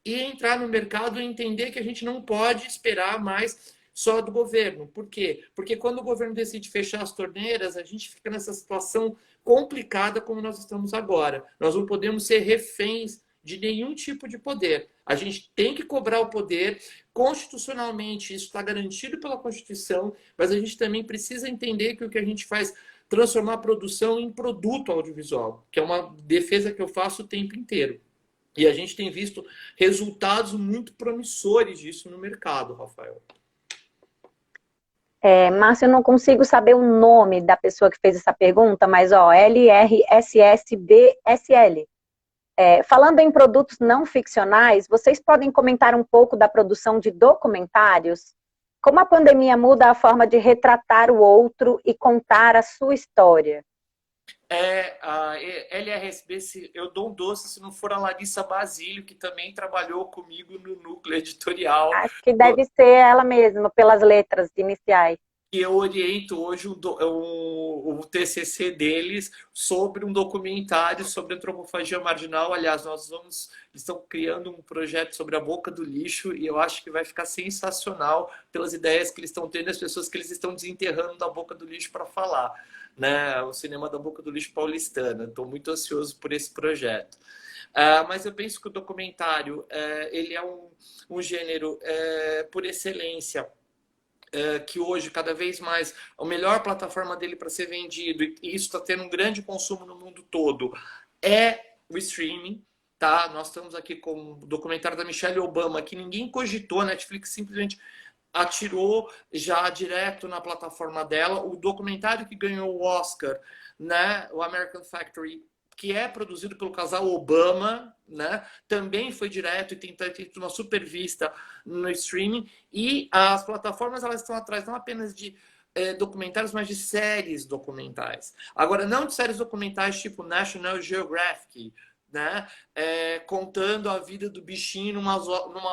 e entrar no mercado e entender que a gente não pode esperar mais só do governo. Por quê? Porque quando o governo decide fechar as torneiras, a gente fica nessa situação complicada como nós estamos agora. Nós não podemos ser reféns de nenhum tipo de poder. A gente tem que cobrar o poder constitucionalmente, isso está garantido pela Constituição, mas a gente também precisa entender que o que a gente faz transformar a produção em produto audiovisual, que é uma defesa que eu faço o tempo inteiro. E a gente tem visto resultados muito promissores disso no mercado, Rafael. Márcio, eu não consigo saber o nome da pessoa que fez essa pergunta, mas LRSSBSL. Falando em produtos não ficcionais, vocês podem comentar um pouco da produção de documentários? Como a pandemia muda a forma de retratar o outro e contar a sua história? A LRSB, eu dou um doce se não for a Larissa Basílio, que também trabalhou comigo no núcleo editorial. Acho que deve ser ela mesma, pelas letras iniciais. E eu oriento hoje o TCC deles sobre um documentário sobre antropofagia marginal. Aliás, eles estão criando um projeto sobre a boca do lixo e eu acho que vai ficar sensacional pelas ideias que eles estão tendo, as pessoas que eles estão desenterrando da boca do lixo para falar. Né? O cinema da boca do lixo paulistana. Estou muito ansioso por esse projeto. Mas eu penso que o documentário ele é um gênero por excelência, que hoje, cada vez mais, a melhor plataforma dele para ser vendido, e isso está tendo um grande consumo no mundo todo, é o streaming. Tá? Nós estamos aqui com o documentário da Michelle Obama, que ninguém cogitou, a Netflix simplesmente atirou já direto na plataforma dela. O documentário que ganhou o Oscar, né, o American Factory, que é produzido pelo casal Obama, né, também foi direto e tem uma super vista no streaming. E as plataformas, elas estão atrás não apenas de documentários, mas de séries documentais. Agora, não de séries documentais tipo National Geographic, né? Contando a vida do bichinho numa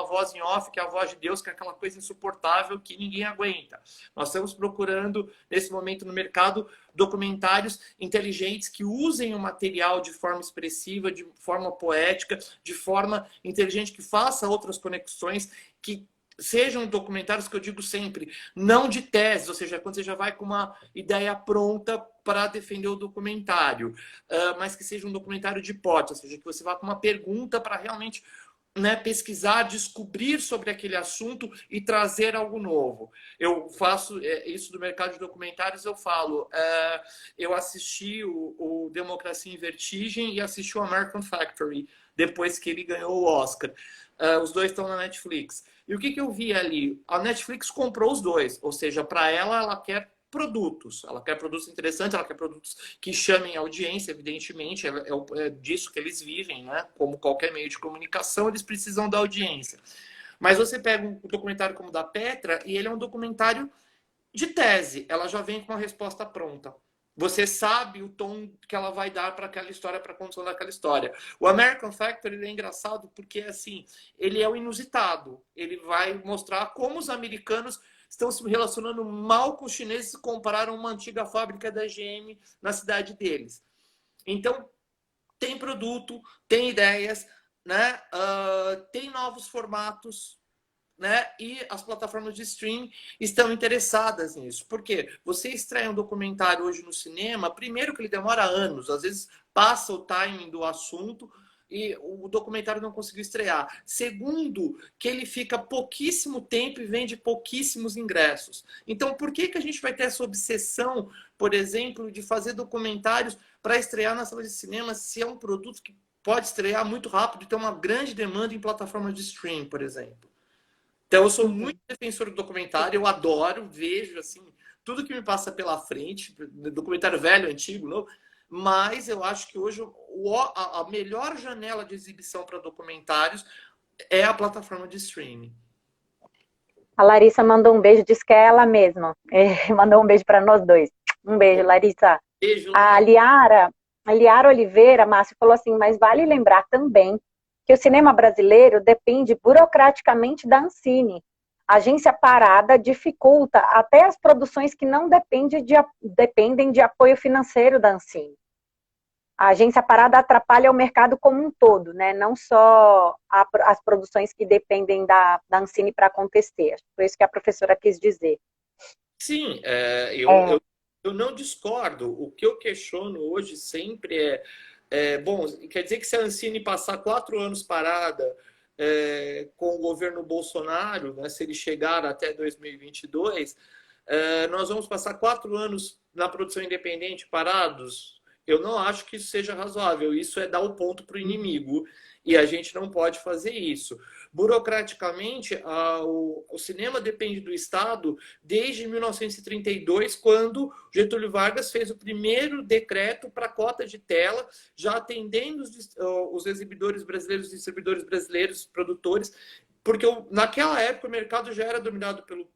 voz em off, que é a voz de Deus, que é aquela coisa insuportável que ninguém aguenta. Nós estamos procurando, nesse momento no mercado, documentários inteligentes que usem o material de forma expressiva, de forma poética, de forma inteligente, que faça outras conexões, que sejam documentários, que eu digo sempre, não de tese, ou seja, quando você já vai com uma ideia pronta para defender o documentário, mas que seja um documentário de hipótese, ou seja, que você vá com uma pergunta para realmente, né, pesquisar, descobrir sobre aquele assunto e trazer algo novo. Eu faço isso do mercado de documentários, eu falo, eu assisti o Democracia em Vertigem e assisti o American Factory, depois que ele ganhou o Oscar. Os dois estão na Netflix. E o que eu vi ali? A Netflix comprou os dois, ou seja, para ela quer produtos. Ela quer produtos interessantes, ela quer produtos que chamem a audiência, evidentemente, é disso que eles vivem, né? Como qualquer meio de comunicação, eles precisam da audiência. Mas você pega um documentário como o da Petra, e ele é um documentário de tese, ela já vem com uma resposta pronta. Você sabe o tom que ela vai dar para aquela história, para a condição daquela história. O American Factory, ele é engraçado porque, assim, ele é o inusitado. Ele vai mostrar como os americanos estão se relacionando mal com os chineses e compararam uma antiga fábrica da GM na cidade deles. Então, tem produto, tem ideias, né? Tem novos formatos, né? E as plataformas de streaming estão interessadas nisso. Por quê? Você estreia um documentário hoje no cinema, primeiro que ele demora anos, às vezes passa o timing do assunto e o documentário não conseguiu estrear. Segundo, que ele fica pouquíssimo tempo e vende pouquíssimos ingressos. Então, por que a gente vai ter essa obsessão, por exemplo, de fazer documentários para estrear nas salas de cinema, se é um produto que pode estrear muito rápido e ter uma grande demanda em plataformas de streaming, por exemplo? Então, eu sou muito defensor do documentário, eu adoro, vejo, assim, tudo que me passa pela frente, documentário velho, antigo, novo, mas eu acho que hoje a melhor janela de exibição para documentários é a plataforma de streaming. A Larissa mandou um beijo, disse que é ela mesma. Mandou um beijo para nós dois. Um beijo, Larissa. Beijo, A Liara Oliveira, Márcio, falou assim, mas vale lembrar também que o cinema brasileiro depende burocraticamente da Ancine. A agência parada dificulta até as produções que não dependem de apoio financeiro da Ancine. A agência parada atrapalha o mercado como um todo, né? Não só as produções que dependem da Ancine para acontecer. Foi isso que a professora quis dizer. Sim, eu não discordo. O que eu questiono hoje sempre bom, quer dizer que se a Ancine passar 4 anos parada com o governo Bolsonaro, né, se ele chegar até 2022, nós vamos passar 4 anos na produção independente parados? Eu não acho que isso seja razoável. Isso é dar o ponto para o inimigo. E a gente não pode fazer isso. Burocraticamente, o cinema depende do Estado desde 1932, quando Getúlio Vargas fez o primeiro decreto para cota de tela, já atendendo os exibidores brasileiros, distribuidores brasileiros, produtores, porque naquela época o mercado já era dominado pelo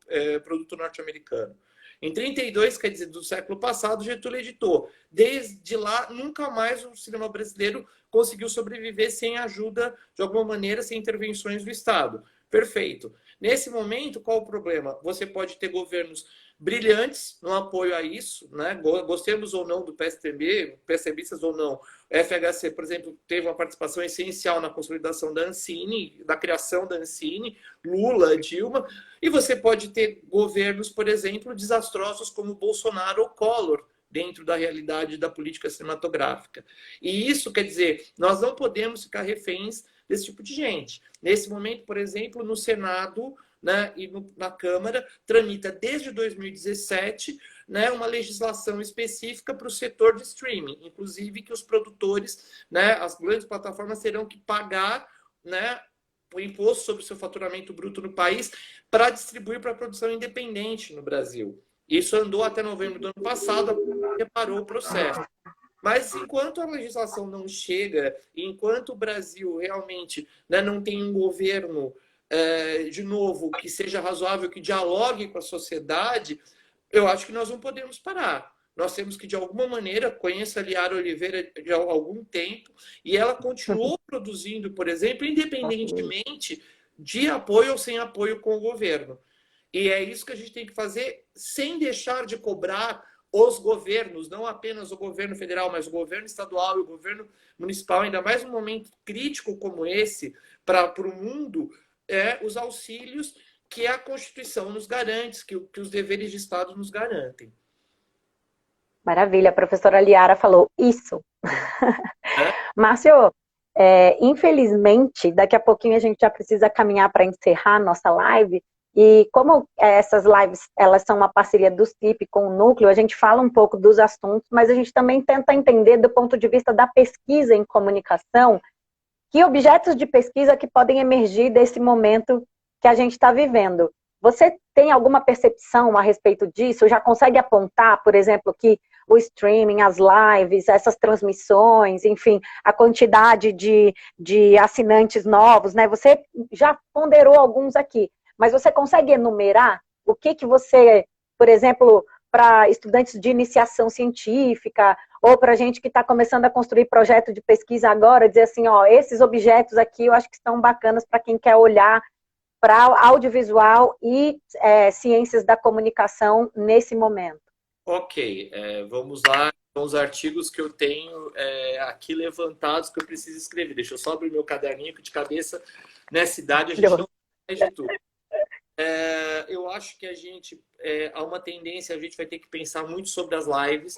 produto norte-americano. Em 32, quer dizer, do século passado, Getúlio editou. Desde lá, nunca mais o cinema brasileiro conseguiu sobreviver sem ajuda, de alguma maneira, sem intervenções do Estado. Perfeito. Nesse momento, qual o problema? Você pode ter governos brilhantes no apoio a isso, né? Gostemos ou não do PSDB, PSDBistas ou não. O FHC, por exemplo, teve uma participação essencial na consolidação da Ancine, da criação da Ancine, Lula, Dilma, e você pode ter governos, por exemplo, desastrosos como Bolsonaro ou Collor, dentro da realidade da política cinematográfica. E isso quer dizer, nós não podemos ficar reféns desse tipo de gente. Nesse momento, por exemplo, no Senado, né, e na Câmara, tramita desde 2017, né, uma legislação específica para o setor de streaming, inclusive que os produtores, né, as grandes plataformas terão que pagar, né, o imposto sobre o seu faturamento bruto no país para distribuir para a produção independente no Brasil. Isso andou até novembro do ano passado, reparou o processo. Mas enquanto a legislação não chega, enquanto o Brasil realmente, né, não tem um governo, de novo, que seja razoável, que dialogue com a sociedade, eu acho que nós não podemos parar. Nós temos que, de alguma maneira, conheço a Liara Oliveira de algum tempo, e ela continuou produzindo, por exemplo, independentemente de apoio ou sem apoio com o governo. E é isso que a gente tem que fazer sem deixar de cobrar os governos, não apenas o governo federal, mas o governo estadual e o governo municipal, ainda mais num momento crítico como esse para o mundo, os auxílios que a Constituição nos garante, que os deveres de Estado nos garantem. Maravilha, a professora Liara falou isso. Márcio, infelizmente, daqui a pouquinho a gente já precisa caminhar para encerrar a nossa live. E como essas lives elas são uma parceria do CIP com o Núcleo, a gente fala um pouco dos assuntos, mas a gente também tenta entender do ponto de vista da pesquisa em comunicação, que objetos de pesquisa que podem emergir desse momento que a gente está vivendo. Você tem alguma percepção a respeito disso? Já consegue apontar, por exemplo, que o streaming, as lives, essas transmissões, enfim, a quantidade de assinantes novos, né? Você já ponderou alguns aqui, mas você consegue enumerar o que você, por exemplo, para estudantes de iniciação científica, ou para gente que está começando a construir projeto de pesquisa agora, dizer assim, ó, esses objetos aqui eu acho que estão bacanas para quem quer olhar para audiovisual e ciências da comunicação nesse momento. Ok, vamos lá. São os artigos que eu tenho aqui levantados que eu preciso escrever. Deixa eu só abrir meu caderninho, que de cabeça, nessa idade, a gente não faz de tudo. Eu acho que há uma tendência, a gente vai ter que pensar muito sobre as lives,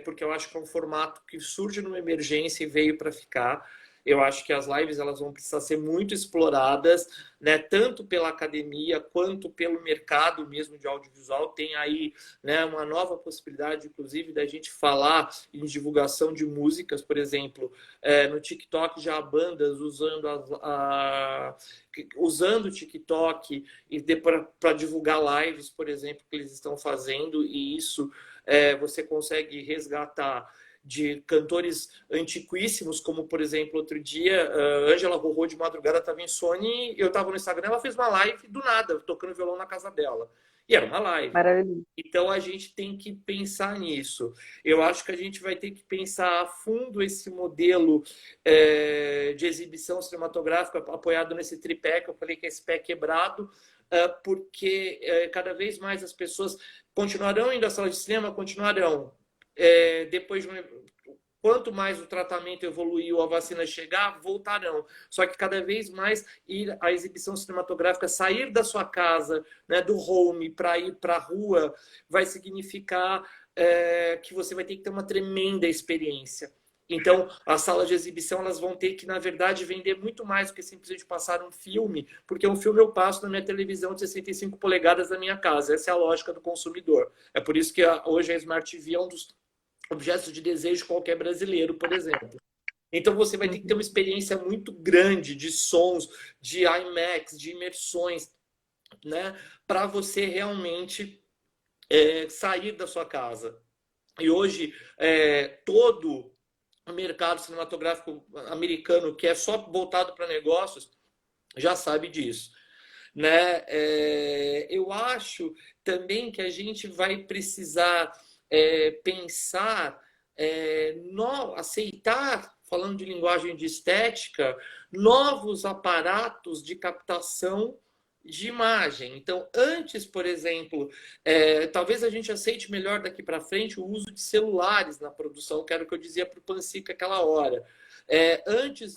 porque eu acho que é um formato que surge numa emergência e veio para ficar. Eu acho que as lives elas vão precisar ser muito exploradas, né, tanto pela academia quanto pelo mercado mesmo de audiovisual. Tem aí, né, uma nova possibilidade, inclusive, da gente falar em divulgação de músicas, por exemplo, no TikTok já há bandas usando o TikTok para divulgar lives, por exemplo, que eles estão fazendo, e isso você consegue resgatar de cantores antiquíssimos, como, por exemplo, outro dia, Ângela Rorô de madrugada estava em Sony, eu estava no Instagram, ela fez uma live do nada, tocando violão na casa dela. E era uma live. Maravilha. Então, a gente tem que pensar nisso. Eu acho que a gente vai ter que pensar a fundo esse modelo de exibição cinematográfica apoiado nesse tripé, que eu falei que é esse pé quebrado, porque cada vez mais as pessoas continuarão indo à sala de cinema, continuarão. Depois, quanto mais o tratamento evoluir ou a vacina chegar, voltarão. Só que cada vez mais ir à exibição cinematográfica, sair da sua casa, né, do home, para ir para a rua, vai significar que você vai ter que ter uma tremenda experiência. Então, as salas de exibição elas vão ter que, na verdade, vender muito mais do que simplesmente passar um filme, porque um filme eu passo na minha televisão de 65 polegadas da minha casa. Essa é a lógica do consumidor. É por isso que hoje a Smart TV é um dos objetos de desejo de qualquer brasileiro, por exemplo. Então você vai ter que ter uma experiência muito grande de sons, de IMAX, de imersões, né, para você realmente sair da sua casa. E hoje todo o mercado cinematográfico americano, que é só voltado para negócios, já sabe disso. Né? Eu acho também que a gente vai precisar pensar, aceitar, falando de linguagem de estética, novos aparatos de captação de imagem. Então, antes, por exemplo, talvez a gente aceite melhor daqui para frente o uso de celulares na produção, que era o que eu dizia para o Pansica aquela hora. Antes,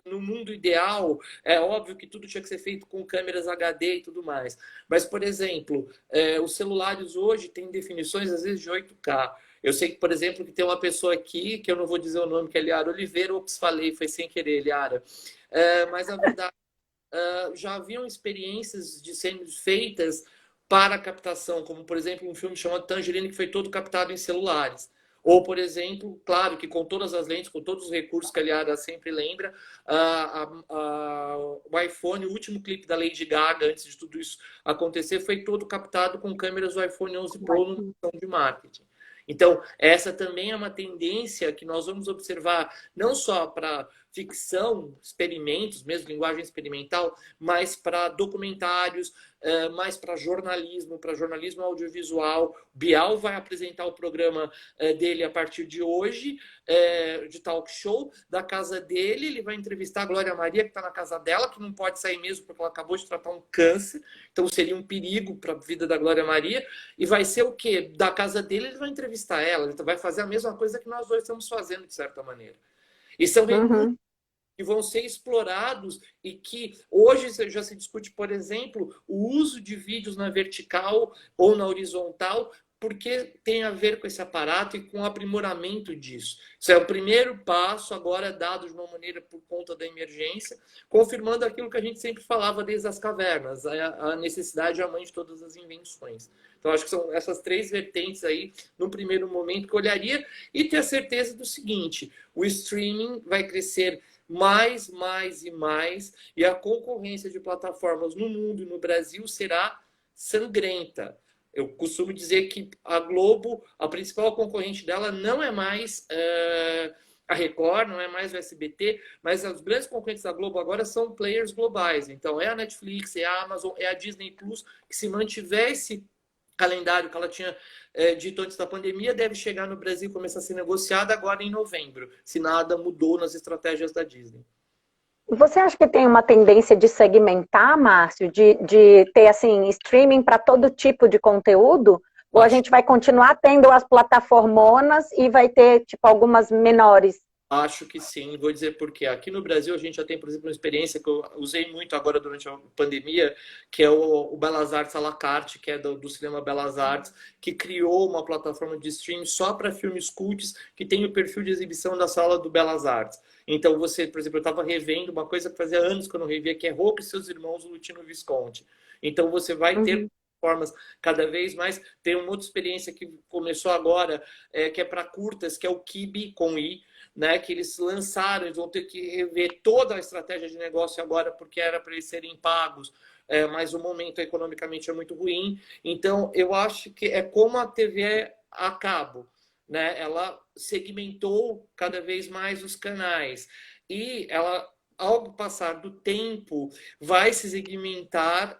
no mundo ideal, é óbvio que tudo tinha que ser feito com câmeras HD e tudo mais. Mas, por exemplo, os celulares hoje têm definições, às vezes, de 8K. Eu sei que, por exemplo, que tem uma pessoa aqui, que eu não vou dizer o nome, que é Liara Oliveira, ops, falei, foi sem querer, Liara. Mas a verdade, já haviam experiências de sendo feitas para captação, como, por exemplo, um filme chamado Tangerine, que foi todo captado em celulares. Ou, por exemplo, claro que com todas as lentes, com todos os recursos que a Liara sempre lembra, o iPhone, o último clipe da Lady Gaga, antes de tudo isso acontecer, foi todo captado com câmeras do iPhone 11 Pro numa ação de marketing. Então, essa também é uma tendência que nós vamos observar, não só para ficção, experimentos, mesmo linguagem experimental, mas para documentários, mais para jornalismo audiovisual. O Bial vai apresentar o programa dele a partir de hoje, de talk show, da casa dele. Ele vai entrevistar a Glória Maria, que está na casa dela, que não pode sair mesmo porque ela acabou de tratar um câncer. Então seria um perigo para a vida da Glória Maria. E vai ser o quê? Da casa dele, ele vai entrevistar ela. Ele vai fazer a mesma coisa que nós dois estamos fazendo, de certa maneira. E são recursos que vão ser explorados e que hoje já se discute, por exemplo, o uso de vídeos na vertical ou na horizontal, porque tem a ver com esse aparato e com o aprimoramento disso. Isso é o primeiro passo, agora dado de uma maneira por conta da emergência, confirmando aquilo que a gente sempre falava desde as cavernas, a necessidade é a mãe de todas as invenções. Então, acho que são essas três vertentes aí, no primeiro momento, que eu olharia e ter a certeza do seguinte: o streaming vai crescer mais e mais, e a concorrência de plataformas no mundo e no Brasil será sangrenta. Eu costumo dizer que a Globo, a principal concorrente dela não é mais a Record, não é mais o SBT, mas os grandes concorrentes da Globo agora são players globais. Então, é a Netflix, é a Amazon, é a Disney Plus, que se mantiver esse calendário que ela tinha dito antes da pandemia, deve chegar no Brasil e começar a ser negociada agora em novembro, se nada mudou nas estratégias da Disney. Você acha que tem uma tendência de segmentar, Márcio, de ter assim streaming para todo tipo de conteúdo? Ou a gente vai continuar tendo as plataformonas e vai ter tipo algumas menores? Acho que sim, vou dizer por quê. Aqui no Brasil a gente já tem, por exemplo, uma experiência que eu usei muito agora durante a pandemia, que é o Belas Artes à la carte, que é do Cinema Belas Artes, que criou uma plataforma de streaming só para filmes cults, que tem o perfil de exibição da sala do Belas Artes. Então você, por exemplo, eu estava revendo uma coisa que fazia anos que eu não revia, que é Rocco e seus irmãos, do Lutino Visconti. Então você vai ter formas cada vez mais. Tem uma outra experiência que começou agora, que é para curtas, que é o Quibi com I, né, que eles lançaram. Eles vão ter que rever toda a estratégia de negócio agora, porque era para eles serem pagos, mas o momento economicamente é muito ruim. Então, eu acho que é como a TV a cabo, né? Ela segmentou cada vez mais os canais e ela, ao passar do tempo, vai se segmentar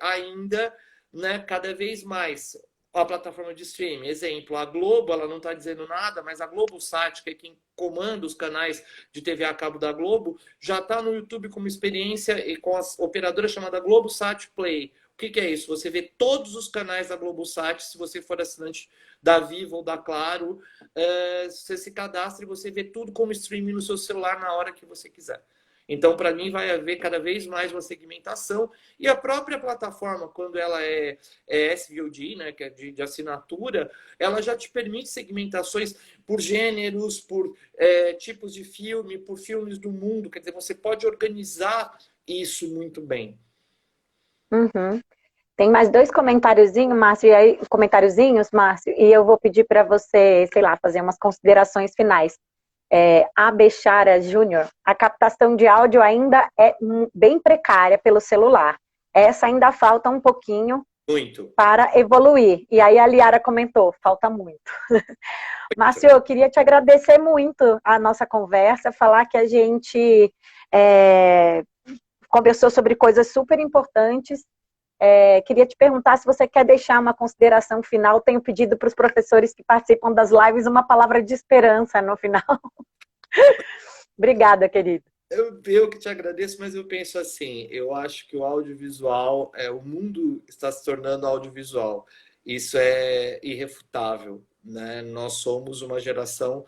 ainda, né, cada vez mais a plataforma de streaming. Exemplo, a Globo, ela não está dizendo nada, mas a Globosat, que é quem comanda os canais de TV a cabo da Globo, já está no YouTube como experiência e com a operadora chamada Globosat Play. O que é isso? Você vê todos os canais da Globosat, se você for assinante da Vivo ou da Claro, você se cadastra e você vê tudo como streaming no seu celular na hora que você quiser. Então, para mim, vai haver cada vez mais uma segmentação. E a própria plataforma, quando ela é SVOD, né, que é de assinatura, ela já te permite segmentações por gêneros, por tipos de filme, por filmes do mundo. Quer dizer, você pode organizar isso muito bem. Tem mais dois comentáriozinhos, Márcio, e eu vou pedir para você, sei lá, fazer umas considerações finais. A Bechara Júnior, a captação de áudio ainda é bem precária pelo celular. Essa ainda falta um pouquinho para evoluir. E aí a Liara comentou, falta muito. Márcio, eu queria te agradecer muito a nossa conversa, falar que a gente conversou sobre coisas super importantes. Queria te perguntar se você quer deixar uma consideração final. Tenho pedido para os professores que participam das lives uma palavra de esperança no final. Obrigada, querido. Eu que te agradeço, mas eu penso assim, eu acho que o audiovisual, o mundo está se tornando audiovisual. Isso é irrefutável, né? Nós somos uma geração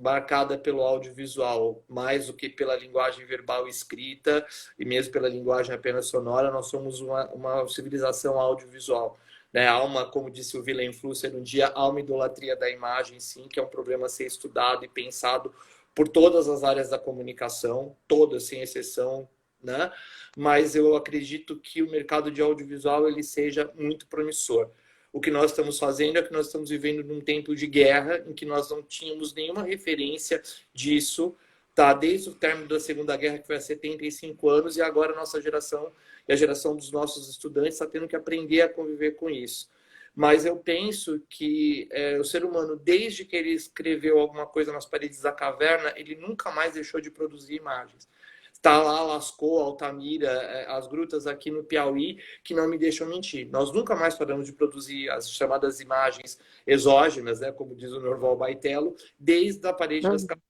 marcada pelo audiovisual, mais do que pela linguagem verbal escrita e mesmo pela linguagem apenas sonora. Nós somos uma civilização audiovisual, né? Há uma, como disse o Willem Flusser um dia, há uma idolatria da imagem, sim, que é um problema a ser estudado e pensado por todas as áreas da comunicação, todas, sem exceção, né? Mas eu acredito que o mercado de audiovisual ele seja muito promissor. O que nós estamos fazendo é que nós estamos vivendo num tempo de guerra em que nós não tínhamos nenhuma referência disso, tá? Desde o término da Segunda Guerra, que foi há 75 anos, e agora a nossa geração e a geração dos nossos estudantes está tendo que aprender a conviver com isso. Mas eu penso que o ser humano, desde que ele escreveu alguma coisa nas paredes da caverna, ele nunca mais deixou de produzir imagens. Está lá, Lascaux, Altamira, as grutas aqui no Piauí, que não me deixam mentir. Nós nunca mais paramos de produzir as chamadas imagens exógenas, né, como diz o Norval Baitello, desde a parede das cavernas.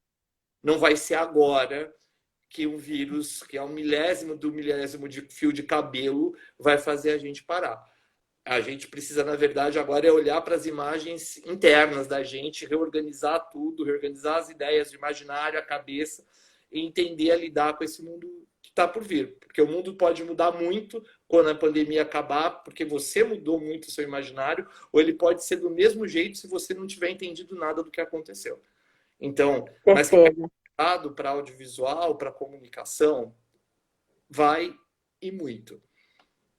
Não vai ser agora que um vírus, que é um milésimo do milésimo de fio de cabelo, vai fazer a gente parar. A gente precisa, na verdade, agora é olhar para as imagens internas da gente, reorganizar tudo, reorganizar as ideias, o imaginário, a cabeça, e entender a lidar com esse mundo que está por vir. Porque o mundo pode mudar muito quando a pandemia acabar, porque você mudou muito o seu imaginário, ou ele pode ser do mesmo jeito se você não tiver entendido nada do que aconteceu. Então, mas quem é para audiovisual, para comunicação, vai e muito.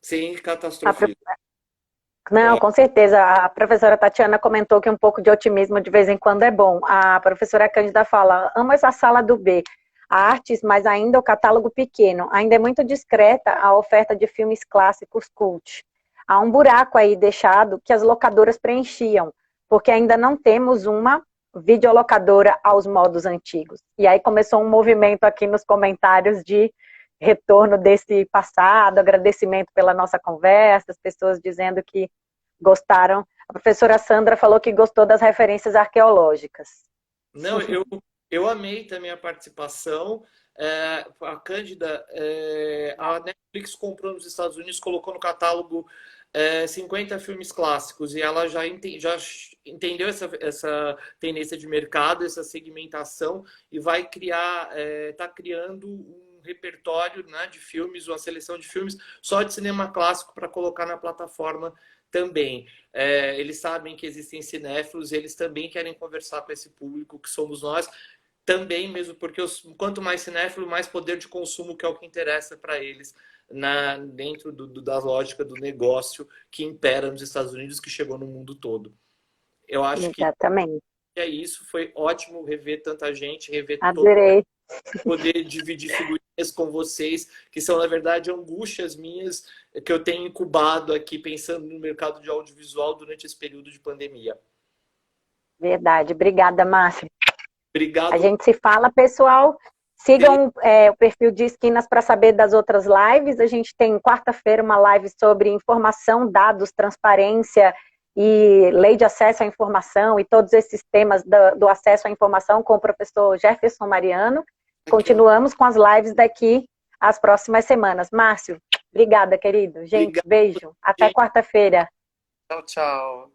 Sem catastrofismo. Não, com certeza. A professora Tatiana comentou que um pouco de otimismo de vez em quando é bom. A professora Cândida fala, amo essa sala do B. Artes, mas ainda o catálogo pequeno. Ainda é muito discreta a oferta de filmes clássicos cult. Há um buraco aí deixado que as locadoras preenchiam, porque ainda não temos uma videolocadora aos modos antigos. E aí começou um movimento aqui nos comentários de retorno desse passado, agradecimento pela nossa conversa, as pessoas dizendo que gostaram. A professora Sandra falou que gostou das referências arqueológicas. Não, eu amei também a participação. A Cândida, a Netflix comprou nos Estados Unidos, colocou no catálogo 50 filmes clássicos, e ela já entendeu essa tendência de mercado, essa segmentação, e vai criar, está criando um repertório, né, de filmes, uma seleção de filmes só de cinema clássico para colocar na plataforma também. Eles sabem que existem cinéfilos, eles também querem conversar com esse público que somos nós, também mesmo porque quanto mais cinéfilo, mais poder de consumo, que é o que interessa para eles dentro da lógica do negócio que impera nos Estados Unidos, que chegou no mundo todo. Eu acho Exatamente. que é isso, foi ótimo rever tanta gente, rever Adorei. poder dividir figurinhas com vocês, que são, na verdade, angústias minhas que eu tenho incubado aqui, pensando no mercado de audiovisual durante esse período de pandemia. Verdade. Obrigada, Márcio. Obrigado. A gente se fala, pessoal. Sigam o perfil de Esquinas para saber das outras lives. A gente tem quarta-feira uma live sobre informação, dados, transparência e lei de acesso à informação e todos esses temas do acesso à informação com o professor Jefferson Mariano. Continuamos com as lives daqui às próximas semanas. Márcio, obrigada, querido. Gente, beijo. Até quarta-feira. Tchau, tchau.